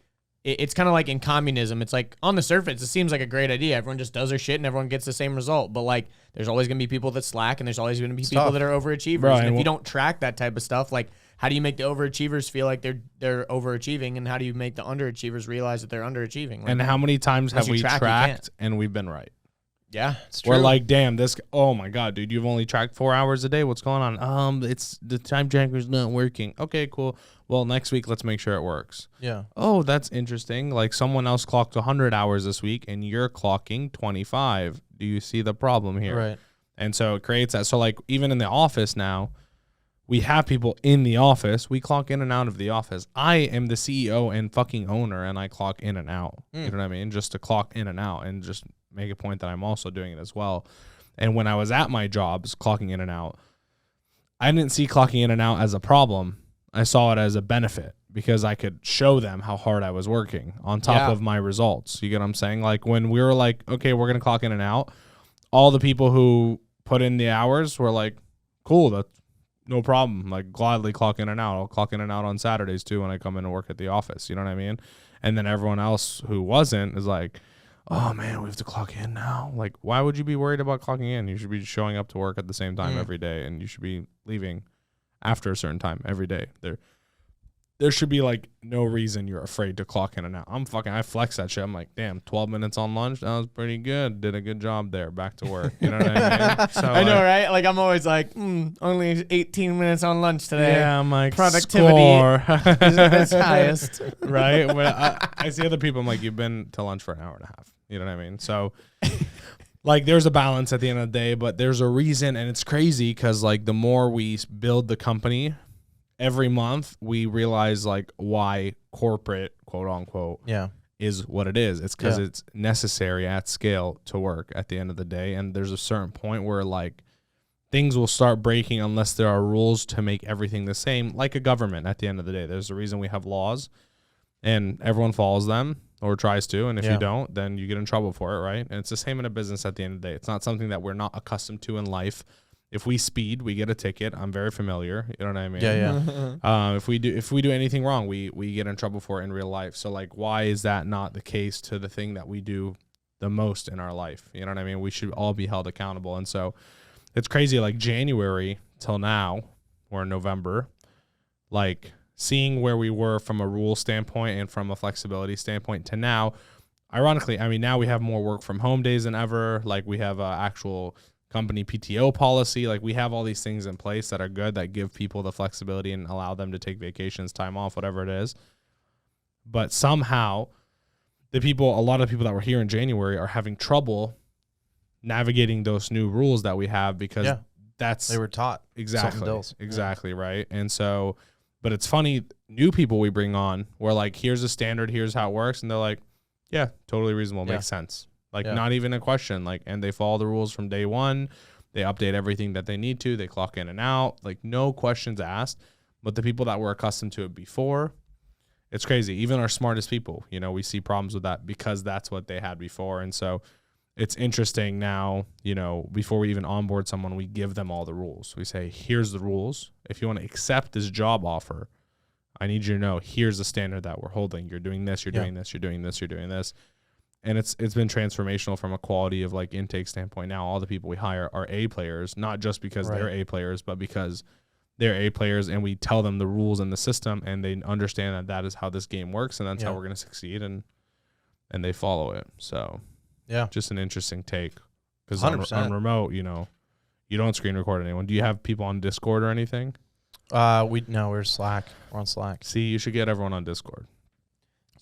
it's kind of like in communism. It's like on the surface, it seems like a great idea. Everyone just does their shit, and everyone gets the same result. But like, there's always gonna be people that slack, and there's always gonna be people that are overachievers. Bro, and if you don't track that type of stuff, like, how do you make the overachievers feel like they're overachieving, and how do you make the underachievers realize that they're underachieving? Like, and how many times have we tracked and we've been right? Yeah, it's true. We're like, damn, oh my God, dude, you've only tracked 4 hours a day. What's going on? It's the time tracker's not working. Okay, cool. Well, next week, let's make sure it works. Yeah. Oh, that's interesting. Like someone else clocked 100 hours this week and you're clocking 25. Do you see the problem here? Right. And so it creates that. So like even in the office now, we have people in the office. We clock in and out of the office. I am the CEO and fucking owner, and I clock in and out. You know what I mean? Just to clock in and out and just make a point that I'm also doing it as well. And when I was at my jobs, clocking in and out, I didn't see clocking in and out as a problem. I saw it as a benefit because I could show them how hard I was working on top of my results. You get what I'm saying? Like when we were like, okay, we're going to clock in and out, all the people who put in the hours were like, cool, that's no problem. Like gladly clock in and out. I'll clock in and out on Saturdays too when I come in and work at the office. You know what I mean? And then everyone else who wasn't is like, oh man, we have to clock in now. Like, why would you be worried about clocking in? You should be showing up to work at the same time every day, and you should be leaving after a certain time every day. There should be like no reason you're afraid to clock in and out. I flex that shit. I'm like, damn, 12 minutes on lunch. That was pretty good. Did a good job there. Back to work. You know what I mean? So I know, right? Like I'm always like, only 18 minutes on lunch today. Yeah, I'm like, productivity is at its highest. Right? When I see other people, I'm like, you've been to lunch for an hour and a half. You know what I mean? So like there's a balance at the end of the day, but there's a reason, and it's crazy because like the more we build the company, every month we realize like why corporate, quote unquote, is what it is. It's because it's necessary at scale to work at the end of the day. And there's a certain point where like things will start breaking unless there are rules to make everything the same, like a government at the end of the day. There's a reason we have laws and everyone follows them or tries to. And if you don't, then you get in trouble for it, right? And it's the same in a business at the end of the day. It's not something that we're not accustomed to in life. If we speed, we get a ticket. I'm very familiar. You know what I mean? Yeah. If we do anything wrong, we get in trouble for it in real life. So like, why is that not the case to the thing that we do the most in our life? You know what I mean? We should all be held accountable. And so it's crazy. Like January till now, or November, like seeing where we were from a rule standpoint and from a flexibility standpoint to now. Ironically, I mean, now we have more work from home days than ever. Like we have actual company PTO policy. Like we have all these things in place that are good, that give people the flexibility and allow them to take vacations, time off, whatever it is. But somehow a lot of people that were here in January are having trouble navigating those new rules that we have because they were taught. Exactly. Right. And so, but it's funny, new people we bring on, we're like, here's a standard, here's how it works. And they're like, yeah, totally reasonable. Makes sense. Like not even a question, like, and they follow the rules from day one. They update everything that they need to. They clock in and out, like no questions asked. But the people that were accustomed to it before, it's crazy. Even our smartest people, you know, we see problems with that because that's what they had before. And so it's interesting now, you know, before we even onboard someone, we give them all the rules. We say, here's the rules. If you want to accept this job offer, I need you to know, here's the standard that we're holding. You're doing this, you're doing this, you're doing this, you're doing this. And it's been transformational from a quality of like intake standpoint. Now all the people we hire are A players, not just because they're A players, but because they're A players and we tell them the rules and the system and they understand that that is how this game works and that's how we're going to succeed and they follow it. So just an interesting take because on remote, you know, you don't screen record anyone. Do you have people on Discord or anything? We're Slack. We're on Slack. See, you should get everyone on Discord.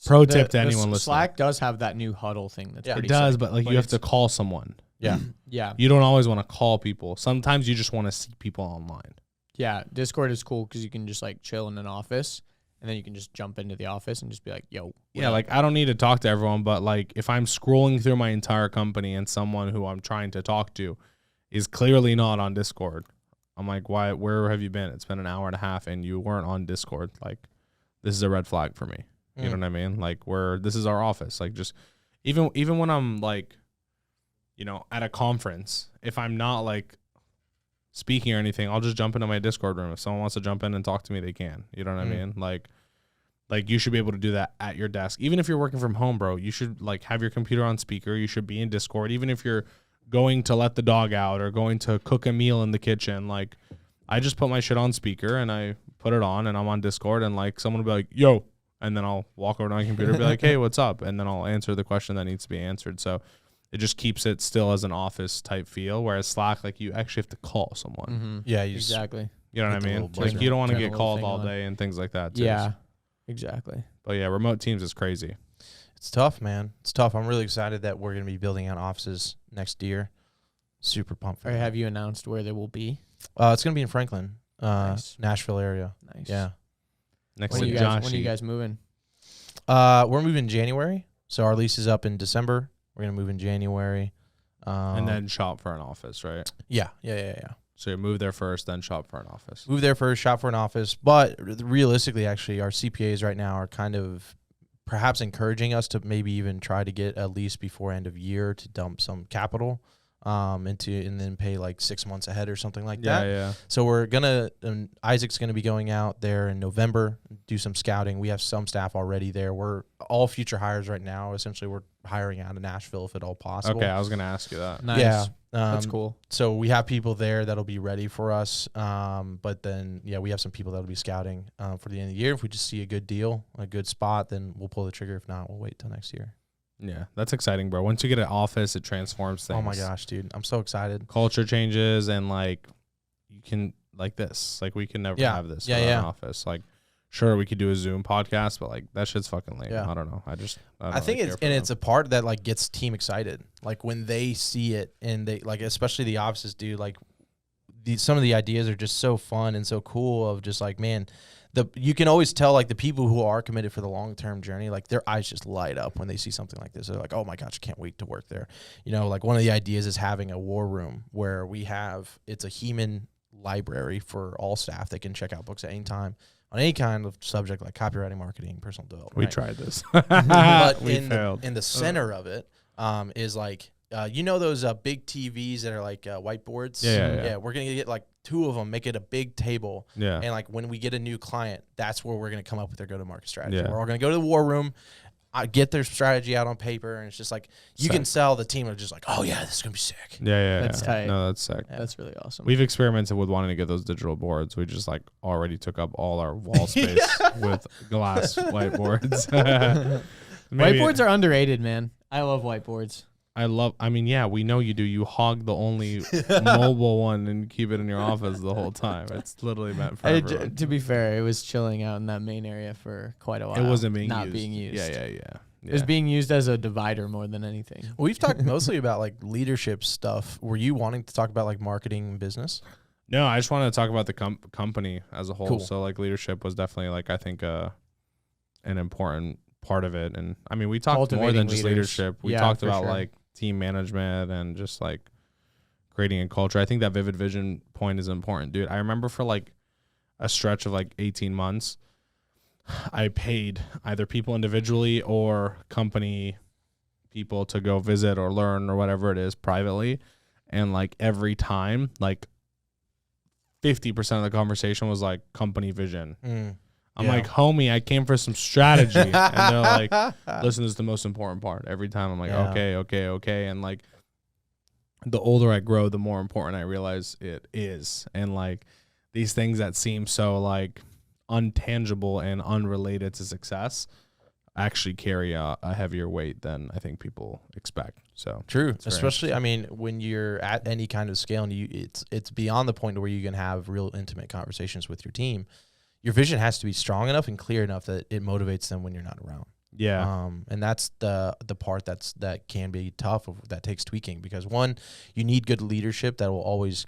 Pro tip to anyone listening. Slack does have that new huddle thing. That's pretty it does, sick, but like you have to call someone. Yeah. Yeah. You don't always want to call people. Sometimes you just want to see people online. Yeah. Discord is cool because you can just like chill in an office and then you can just jump into the office and just be like, yo. Yeah, like I don't need to talk to everyone, but like if I'm scrolling through my entire company and someone who I'm trying to talk to is clearly not on Discord, I'm like, why? Where have you been? It's been an hour and a half and you weren't on Discord. Like this is a red flag for me. You know what I mean? Like this is our office. Like just even when I'm like, you know, at a conference, if I'm not like speaking or anything, I'll just jump into my Discord room. If someone wants to jump in and talk to me, they can. You know what I mean? Like you should be able to do that at your desk. Even if you're working from home, bro, you should like have your computer on speaker. You should be in Discord. Even if you're going to let the dog out or going to cook a meal in the kitchen, like I just put my shit on speaker and I put it on and I'm on Discord and like someone will be like, yo. And then I'll walk over to my computer and be like, hey, what's up? And then I'll answer the question that needs to be answered. So it just keeps it still as an office type feel. Whereas Slack, like you actually have to call someone. Mm-hmm. Yeah, exactly. You know what I mean? Like you don't want to get called all day and things like that. Too. Yeah, exactly. But yeah, remote teams is crazy. It's tough, man. It's tough. I'm really excited that we're going to be building out offices next year. Super pumped for that. Have you announced where they will be? It's going to be in Franklin, nice. Nashville area. Nice. Yeah. Next to Josh. When are you guys moving? We're moving in January. So our lease is up in December. We're going to move in January. And then shop for an office, right? Yeah. So you move there first, then shop for an office. Move there first, shop for an office. But realistically, actually, our CPAs right now are kind of perhaps encouraging us to maybe even try to get a lease before end of year to dump some capital and then pay like 6 months ahead or something like that. Yeah. So we're gonna Isaac's gonna be going out there in November, do some scouting. We have some staff already there. We're all future hires right now. Essentially, we're hiring out of Nashville if at all possible. Okay, I was gonna ask you that. Nice. Yeah, that's cool. So we have people there that'll be ready for us. But then we have some people that'll be scouting for the end of the year. If we just see a good deal, a good spot, then we'll pull the trigger. If not, we'll wait till next year. Yeah, that's exciting, bro. Once you get an office, it transforms things. Oh my gosh, dude. I'm so excited. Culture changes and like you can like this. Like we can never have this without an office. Like sure we could do a Zoom podcast, but like that shit's fucking lame. I don't know. I think it's a part that like gets team excited. Like when they see it and they like, especially the offices, dude, like some of the ideas are just so fun and so cool of just like, man, you can always tell like the people who are committed for the long-term journey, like their eyes just light up when they see something like this. They're like, oh my gosh, I can't wait to work there. You know, like one of the ideas is having a war room where it's a Hemon library for all staff. They can check out books at any time on any kind of subject like copywriting, marketing, personal development. We right? tried this. But We in failed. the center of it is like, you know those big TVs that are like whiteboards? Yeah. We're going to get like 2 of them, make it a big table. Yeah. And like when we get a new client, that's where we're going to come up with their go-to-market strategy. Yeah. We're all going to go to the war room, get their strategy out on paper, and it's just like you can sell the team. Are just like, oh yeah, this is going to be sick. Yeah. That's tight. No, that's sick. Yeah, that's really awesome. We've experimented with wanting to get those digital boards. We just like already took up all our wall space with glass whiteboards. Whiteboards are underrated, man. I love whiteboards. We know you do. You hog the only mobile one and keep it in your office the whole time. It's literally meant for everyone. To be fair, it was chilling out in that main area for quite a while. It wasn't being used. Yeah. It was being used as a divider more than anything. We've talked mostly about like leadership stuff. Were you wanting to talk about like marketing and business? No, I just wanted to talk about the company as a whole. Cool. So like leadership was definitely like I think an important part of it. And I mean we talked more Cultivating than just leaders. leadership. We Yeah, talked for about sure. like team management and just like creating a culture. I think that vivid vision point is important, dude. I remember for like a stretch of like 18 months, I paid either people individually or company people to go visit or learn or whatever it is privately. And like every time, like 50% of the conversation was like company vision. I'm Yeah. like, homie, I came for some strategy. And they're like, listen, this is the most important part. Every time I'm like, Yeah. okay. And like the older I grow, the more important I realize it is. And like these things that seem so like untangible and unrelated to success actually carry a heavier weight than I think people expect. So True, very especially I mean when you're at any kind of scale and it's beyond the point where you can have real intimate conversations with your team. Your vision has to be strong enough and clear enough that it motivates them when you're not around. yeah. And that's the part that can be tough, that takes tweaking, because one, you need good leadership that will always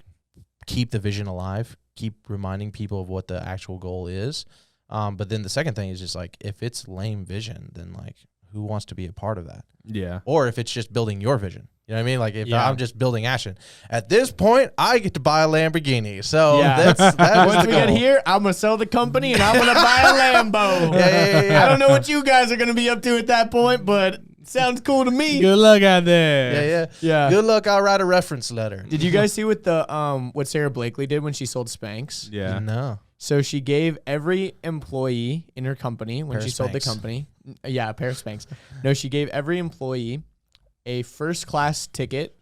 keep the vision alive, keep reminding people of what the actual goal is. But then the second thing is just like, if it's lame vision, then like who wants to be a part of that? Yeah. Or if it's just building your vision. You know what I mean? Like if Yeah. I'm just building Ashton, at this point, I get to buy a Lamborghini. So Yeah. that Once is the we get goal. here, I'm gonna sell the company and I'm gonna buy a Lambo. Yeah. I don't know what you guys are gonna be up to at that point, but sounds cool to me. Good luck out there. Yeah. Good luck. I'll write a reference letter. Did you guys see what what Sarah Blakely did when she sold Spanx? Yeah. No. So she gave every employee in her company when Pair she of sold the Spanx. company, a pair of Spanx. No, she gave every employee a first class ticket,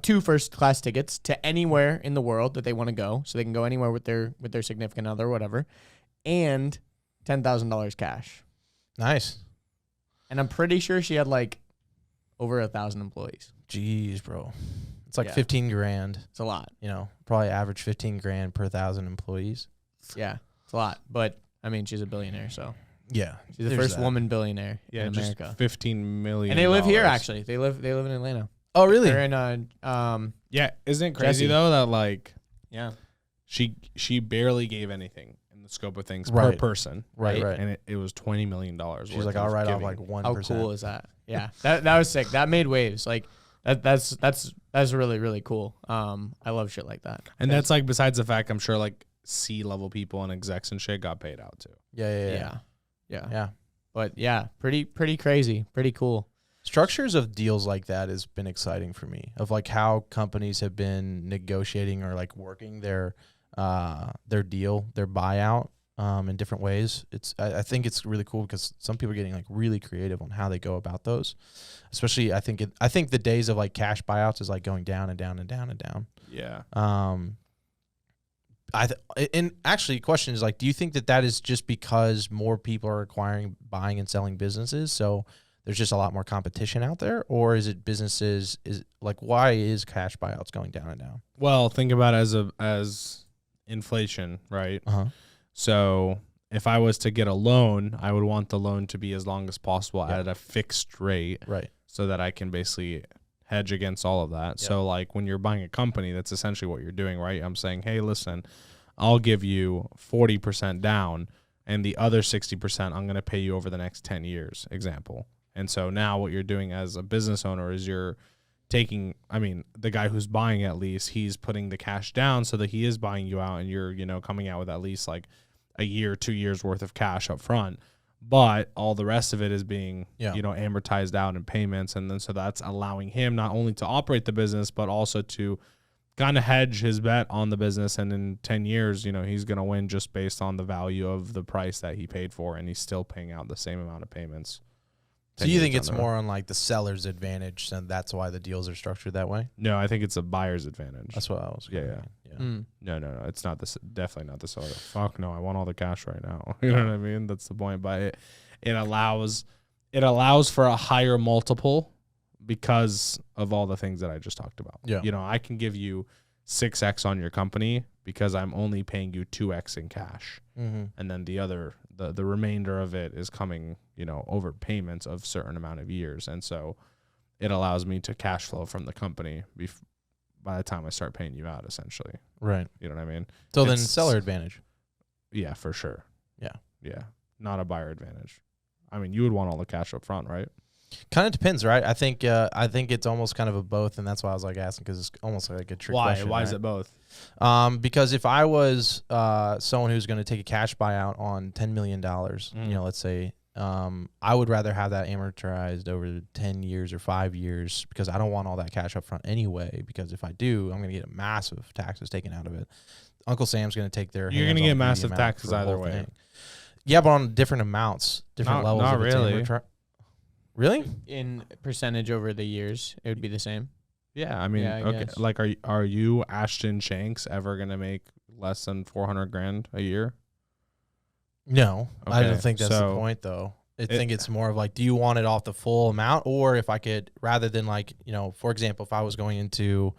2 first class tickets to anywhere in the world that they want to go, so they can go anywhere with their significant other or whatever, and $10,000 cash. Nice. And I'm pretty sure she had like over 1,000 employees. Jeez, bro. It's like Yeah. 15 grand, It's a lot. you know, probably average 15 grand per 1,000 employees. Yeah, it's a lot. But I mean, she's a billionaire, so Yeah. she's the there's first that. woman billionaire Yeah, in just America. $15 million. And they live here actually. They live in Atlanta. Oh, really? They're in Yeah, isn't it crazy Jesse. though that like yeah. she barely gave anything in the scope of things per Right. person, Right. And it was $20 million. She's like, I'll write off like 1%. How cool is that? Yeah, that was sick. That made waves. Like that's really really cool. I love shit like that. and that's like besides the fact I'm sure like C-level people and execs and shit got paid out too. Yeah. Yeah. But yeah, pretty crazy, pretty cool. Structures of deals like that has been exciting for me, of like how companies have been negotiating or like working their deal, their buyout in different ways. I think it's really cool because some people are getting like really creative on how they go about those. Especially I think the days of like cash buyouts is like going down and down and down and down. Yeah. And actually, the question is like, do you think that is just because more people are acquiring, buying, and selling businesses, so there's just a lot more competition out there, or is it businesses? Is like, why is cash buyouts going down and down? Well, think about it as inflation, right? So if I was to get a loan, I would want the loan to be as long as possible at a fixed rate, Right. so that I can basically hedge against all of that. Yeah. So like when you're buying a company, that's essentially what you're doing, right? I'm saying, hey, listen, I'll give you 40% down, and the other 60% I'm going to pay you over the next 10 years, example. And so now what you're doing as a business owner is you're taking, I mean, the guy who's buying at least, he's putting the cash down so that he is buying you out, and you're, coming out with at least like a year, 2 years worth of cash up front. But all the rest of it is being, amortized out in payments. And then so that's allowing him not only to operate the business, but also to kind of hedge his bet on the business. And in 10 years, he's going to win just based on the value of the price that he paid for. And he's still paying out the same amount of payments. So you think it's more on like the seller's advantage, and that's why the deals are structured that way? No, I think it's a buyer's advantage. That's what I was. Yeah. No. It's not this. Definitely not the seller. Fuck no. I want all the cash right now. You know what I mean? That's the point. But it allows for a higher multiple because of all the things that I just talked about. Yeah. I can give you 6x on your company because I'm only paying you 2x in cash, and then the remainder of it is coming, over payments of certain amount of years. And so it allows me to cash flow from the company by the time I start paying you out, essentially. Right. You know what I mean? So then seller advantage. Yeah, for sure. Yeah. Not a buyer advantage. I mean, you would want all the cash up front, right? Kind of depends, right? I think it's almost kind of a both, and that's why I was like asking, because it's almost like a trick question. Why right? is it both? Because if I was someone who's going to take a cash buyout on $10 million, let's say, I would rather have that amortized over 10 years or 5 years, because I don't want all that cash up front anyway, because if I do, I'm going to get massive taxes taken out of it. Uncle Sam's going to take their You're going to hands get on the massive amount taxes for the either whole way. thing. Yeah, but on different amounts, different levels. Not of its really. Really? In percentage over the years, it would be the same. Yeah, I mean, Yeah, I okay. guess. Like, are you Ashton Shanks ever going to make less than $400,000 a year? No, I Okay, don't think that's the so point, though. I think it's more of like, do you want it off the full amount, or if I could, rather than like, for example, if I was going into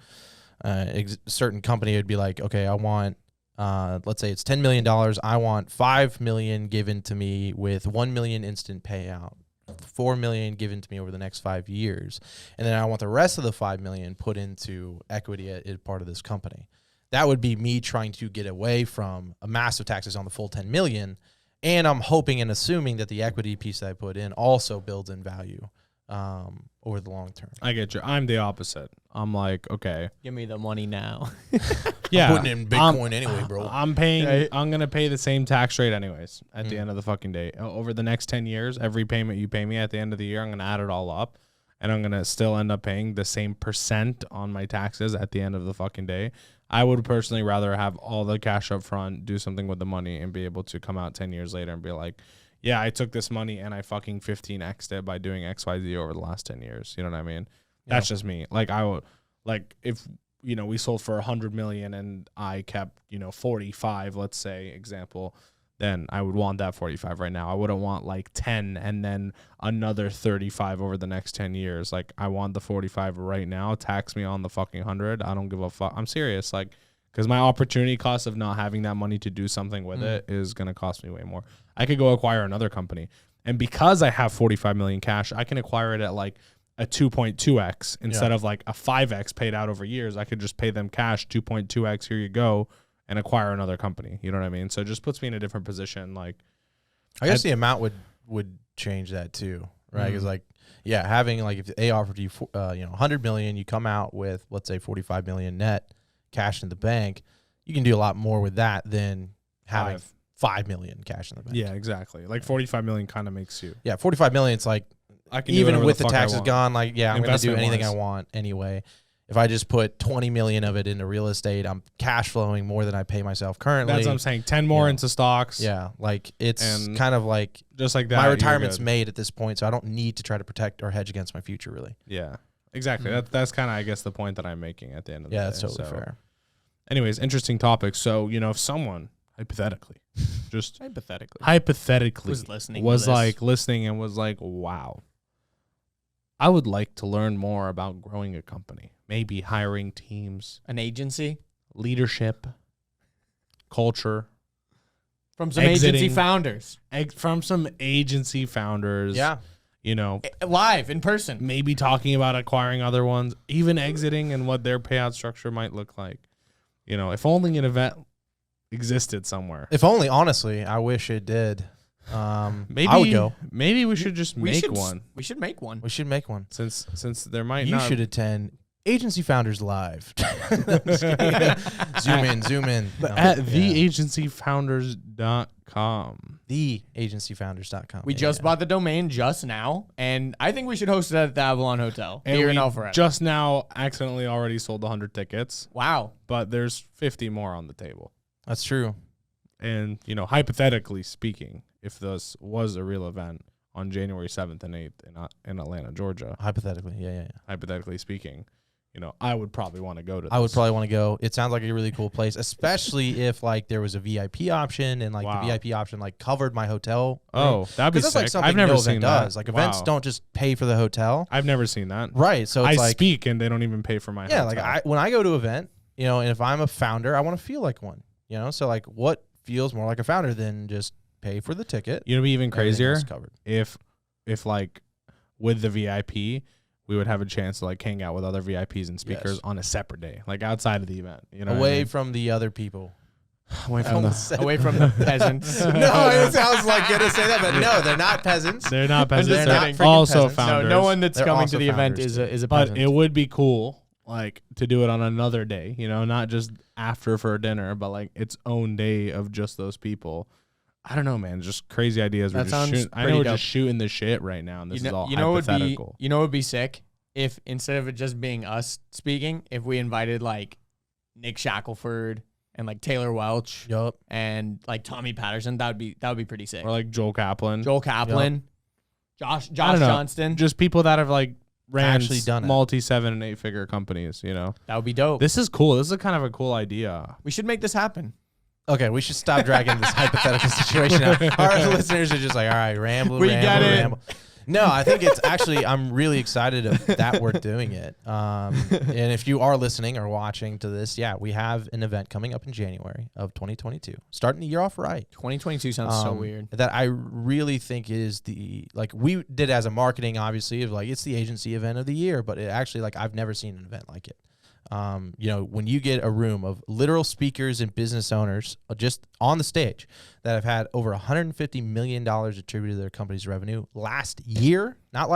a certain company, it'd be like, okay, I want, let's say it's $10 million. I want $5 million given to me with $1 million instant payout, $4 million given to me over the next 5 years, and then I want the rest of the $5 million put into equity as part of this company. That would be me trying to get away from a massive taxes on the full $10 million. And I'm hoping and assuming that the equity piece that I put in also builds in value over the long term. I get you. I'm the opposite. I'm like, okay. Give me the money now. Yeah. I'm putting it in Bitcoin anyway, bro. I'm paying, Right. I'm going to pay the same tax rate anyways at the end of the fucking day. Over the next 10 years, every payment you pay me at the end of the year, I'm going to add it all up, and I'm going to still end up paying the same percent on my taxes at the end of the fucking day. I would personally rather have all the cash up front, do something with the money, and be able to come out 10 years later and be like, yeah, I took this money and I fucking 15x'd it by doing XYZ over the last 10 years. You know what I mean? Yeah. That's just me. Like, I would, like, if, we sold for 100 million and I kept, 45, let's say, example, then I would want that 45 right now. I wouldn't want like 10 and then another 35 over the next 10 years. Like, I want the 45 right now. Tax me on the fucking 100. I don't give a fuck. I'm serious. Like, because my opportunity cost of not having that money to do something with it is going to cost me way more. I could go acquire another company. And because I have 45 million cash, I can acquire it at like a 2.2x instead of like a 5x paid out over years. I could just pay them cash, 2.2x, here you go, and acquire another company. You know what I mean? So it just puts me in a different position. Like, I guess the amount would change that too, right? Because like, yeah, having like, if they offered you, 100 million, you come out with, let's say 45 million net cash in the bank, you can do a lot more with that than having 5 million cash in the bank. yeah, exactly. Like 45 million kind of makes you. Yeah, 45 million, it's like, I can do even whatever with the the fuck I taxes want. gone, like, yeah, I'm going to do anything I Investment-wise. want anyway. If I just put 20 million of it into real estate, I'm cash flowing more than I pay myself currently. That's what I'm saying. 10 more Yeah. into stocks. Yeah, like it's And kind of like Just like that. my you're retirement's good. made at this point, so I don't need to try to protect or hedge against my future, really. Yeah, exactly. That's kind of, I guess, the point that I'm making at the end of the day. Yeah, that's totally So, fair. Anyways, interesting topic. So, if someone, hypothetically, just Hypothetically. was Was listening to was this. like listening and was like, wow, I would like to learn more about growing a company, maybe hiring teams, An agency leadership, culture, from some agency Exiting. founders. from some agency founders. Yeah, Live, in person. Maybe talking about acquiring other ones, even exiting and what their payout structure might look like. If only an event existed somewhere. If only, honestly, I wish it did. Maybe I would go. Maybe we should just make one. We should make one. We should make one. Since there might You not. should attend Agency Founders Live. Zoom in. At theagencyfounders.com. Theagencyfounders.com. We just bought the domain just now, and I think we should host it at the Avalon Hotel And here we in Alpharetta. just now accidentally already sold 100 tickets, Wow. but there's 50 more on the table. That's true. And, hypothetically speaking, if this was a real event on January 7th and 8th in Atlanta, Georgia, Hypothetically, yeah. hypothetically speaking, I would probably want to go to this. I would probably want to go. It sounds like a really cool place, especially if there was a VIP option and Wow. the VIP option covered my hotel. Oh, that'd be Because that's sick. something I've never no seen event that. does. Events Wow. don't just pay for the hotel. I've never seen that. Right. So it's I speak and they don't even pay for my hotel. when I go to an event, and if I'm a founder, I want to feel like one. So what feels more like a founder than just pay for the ticket? It'd be even everything crazier else covered. if with the VIP, we would have a chance to hang out with other VIPs and speakers Yes. on a separate day, outside of the event. Away from the other people. away from the. Away from the peasants. No, it sounds like good to say that, but no, they're not peasants. They're not peasants. They're They're not freaking also peasants. founders. No one that's They're coming also to the event founders, is a But peasant. it would be cool, to do it on another day. Not just after for dinner, but its own day of just those people. I don't know, man. Just crazy ideas. That sounds I know pretty we're dope. just shooting the shit right now, and this is all hypothetical. What would be sick if instead of it just being us speaking, if we invited Nick Shackelford and Taylor Welch Yup. and Tommy Patterson. That would be pretty sick. Or Joel Kaplan. Joel Kaplan, Josh I don't know. Johnston. Just people that have ran Actually done it. multi 7 and 8 figure companies. That would be dope. This is cool. This is kind of a cool idea. We should make this happen. Okay, we should stop dragging this hypothetical situation out. Our listeners are just all right, ramble. Get it. Ramble. No, I think it's actually, I'm really excited that we're doing it. And if you are listening or watching to this, we have an event coming up in January of 2022, starting the year off right. 2022 sounds so weird. That I really think is we did as a marketing, obviously, of it's the agency event of the year, but it actually, I've never seen an event like it. When you get a room of literal speakers and business owners just on the stage that have had over $150 million attributed to their company's revenue last year, not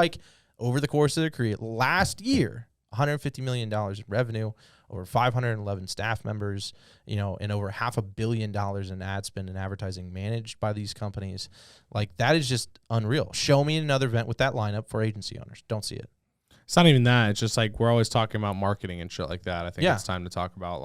over the course of their career, last year, $150 million in revenue, over 511 staff members, and over $500 million in ad spend and advertising managed by these companies. That is just unreal. Show me another event with that lineup for agency owners. Don't see it. It's not even that. It's just we're always talking about marketing and shit like that. I think Yeah. it's time to talk about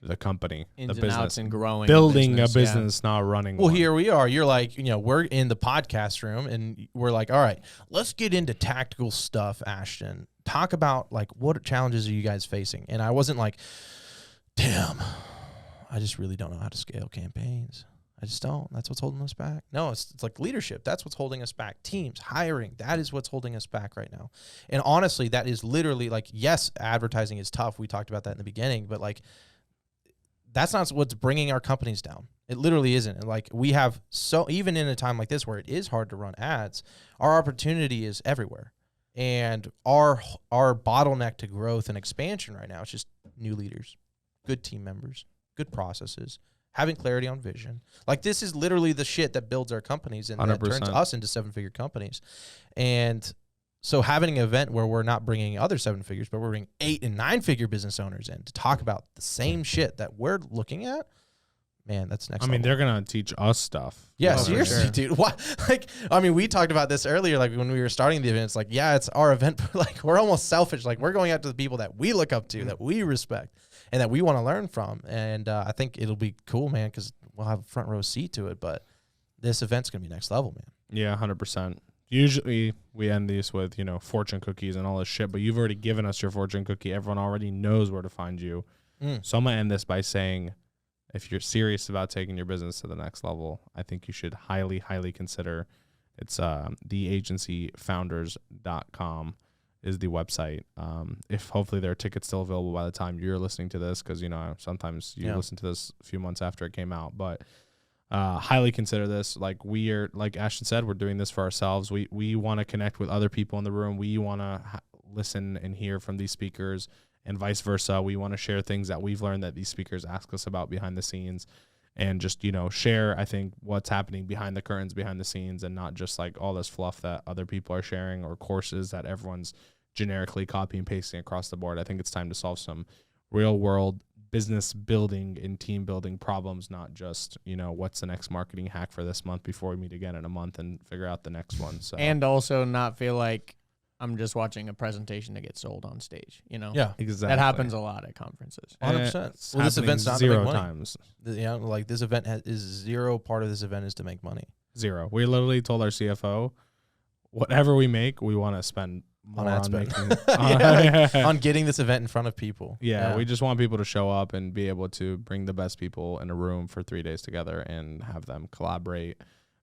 the company, Ins the and business, outs and growing. building a a business, not running. Well, one. here we are. You're we're in the podcast room and we're all right, let's get into tactical stuff, Ashton. Talk about what challenges are you guys facing? And I wasn't damn, I just really don't know how to scale campaigns. I just don't. That's what's holding us back. No, it's leadership. That's what's holding us back. Teams, hiring. That is what's holding us back right now. And honestly, that is literally yes, advertising is tough. We talked about that in the beginning, but that's not what's bringing our companies down. It literally isn't. And we have even in a time like this where it is hard to run ads, our opportunity is everywhere. And our bottleneck to growth and expansion right now is just new leaders, good team members, good processes, having clarity on vision. This is literally the shit that builds our companies and that 100%. turns us into 7-figure companies. And so having an event where we're not bringing other 7 figures, but we're bringing 8 and 9-figure business owners in to talk about the same shit that we're looking at, man, that's next level. They're going to teach us stuff. Yeah, for seriously, sure. dude. What? We talked about this earlier, when we were starting the event. It's it's our event, but we're almost selfish. We're going after the people that we look up to, that we respect, and that we want to learn from. And I think it'll be cool, man, because we'll have a front row seat to it. But this event's gonna be next level, man. Yeah, 100%. Usually we end these with, fortune cookies and all this shit, but you've already given us your fortune cookie. Everyone already knows where to find you. So I'm going to end this by saying, if you're serious about taking your business to the next level, I think you should highly, highly consider. It's theagencyfounders.com is the website. If hopefully there are tickets still available by the time you're listening to this, because, sometimes you listen to this a few months after it came out, but highly consider this. We are, like Ashton said, we're doing this for ourselves. We want to connect with other people in the room. We want to listen and hear from these speakers and vice versa. We want to share things that we've learned that these speakers ask us about behind the scenes, and just, share, I think, what's happening behind the curtains, behind the scenes, and not just like all this fluff that other people are sharing or courses that everyone's generically copy and pasting across the board. I think it's time to solve some real world business building and team building problems, not just, what's the next marketing hack for this month before we meet again in a month and figure out the next one. So, and also not feel like I'm just watching a presentation to get sold on stage, Yeah, exactly. That happens a lot at conferences. 100%. Well, this event's not to zero make money. times. Like this event is zero part of this event is to make money. Zero. We literally told our CFO, whatever we make, we want to spend more On ad on spend. making On getting this event in front of people. Yeah, we just want people to show up and be able to bring the best people in a room for 3 days together and have them collaborate,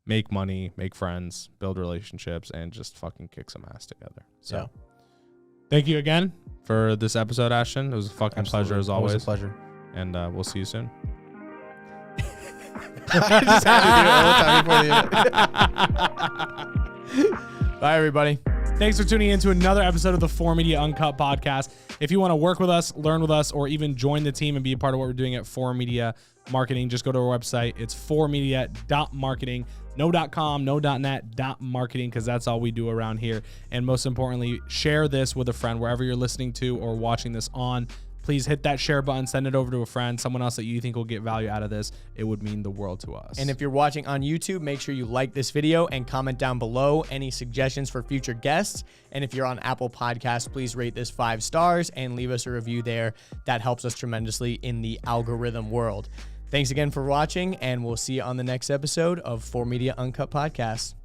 make money, make friends, build relationships, and just fucking kick some ass together. So thank you again for this episode, Ashton. It was a fucking pleasure as always. Always a pleasure. And we'll see you soon. I just had to do it all the time before the event. Bye, everybody. Thanks for tuning in to another episode of the 4Media Uncut podcast. If you want to work with us, learn with us, or even join the team and be a part of what we're doing at 4Media Marketing, just go to our website. It's 4media.marketing. No .com, no .net, .marketing, because that's all we do around here. And most importantly, share this with a friend wherever you're listening to or watching this on. Please hit that share button, send it over to a friend, someone else that you think will get value out of this. It would mean the world to us. And if you're watching on YouTube, make sure you like this video and comment down below any suggestions for future guests. And if you're on Apple Podcasts, please rate this 5 stars and leave us a review there. That helps us tremendously in the algorithm world. Thanks again for watching, and we'll see you on the next episode of 4Media Uncut Podcast.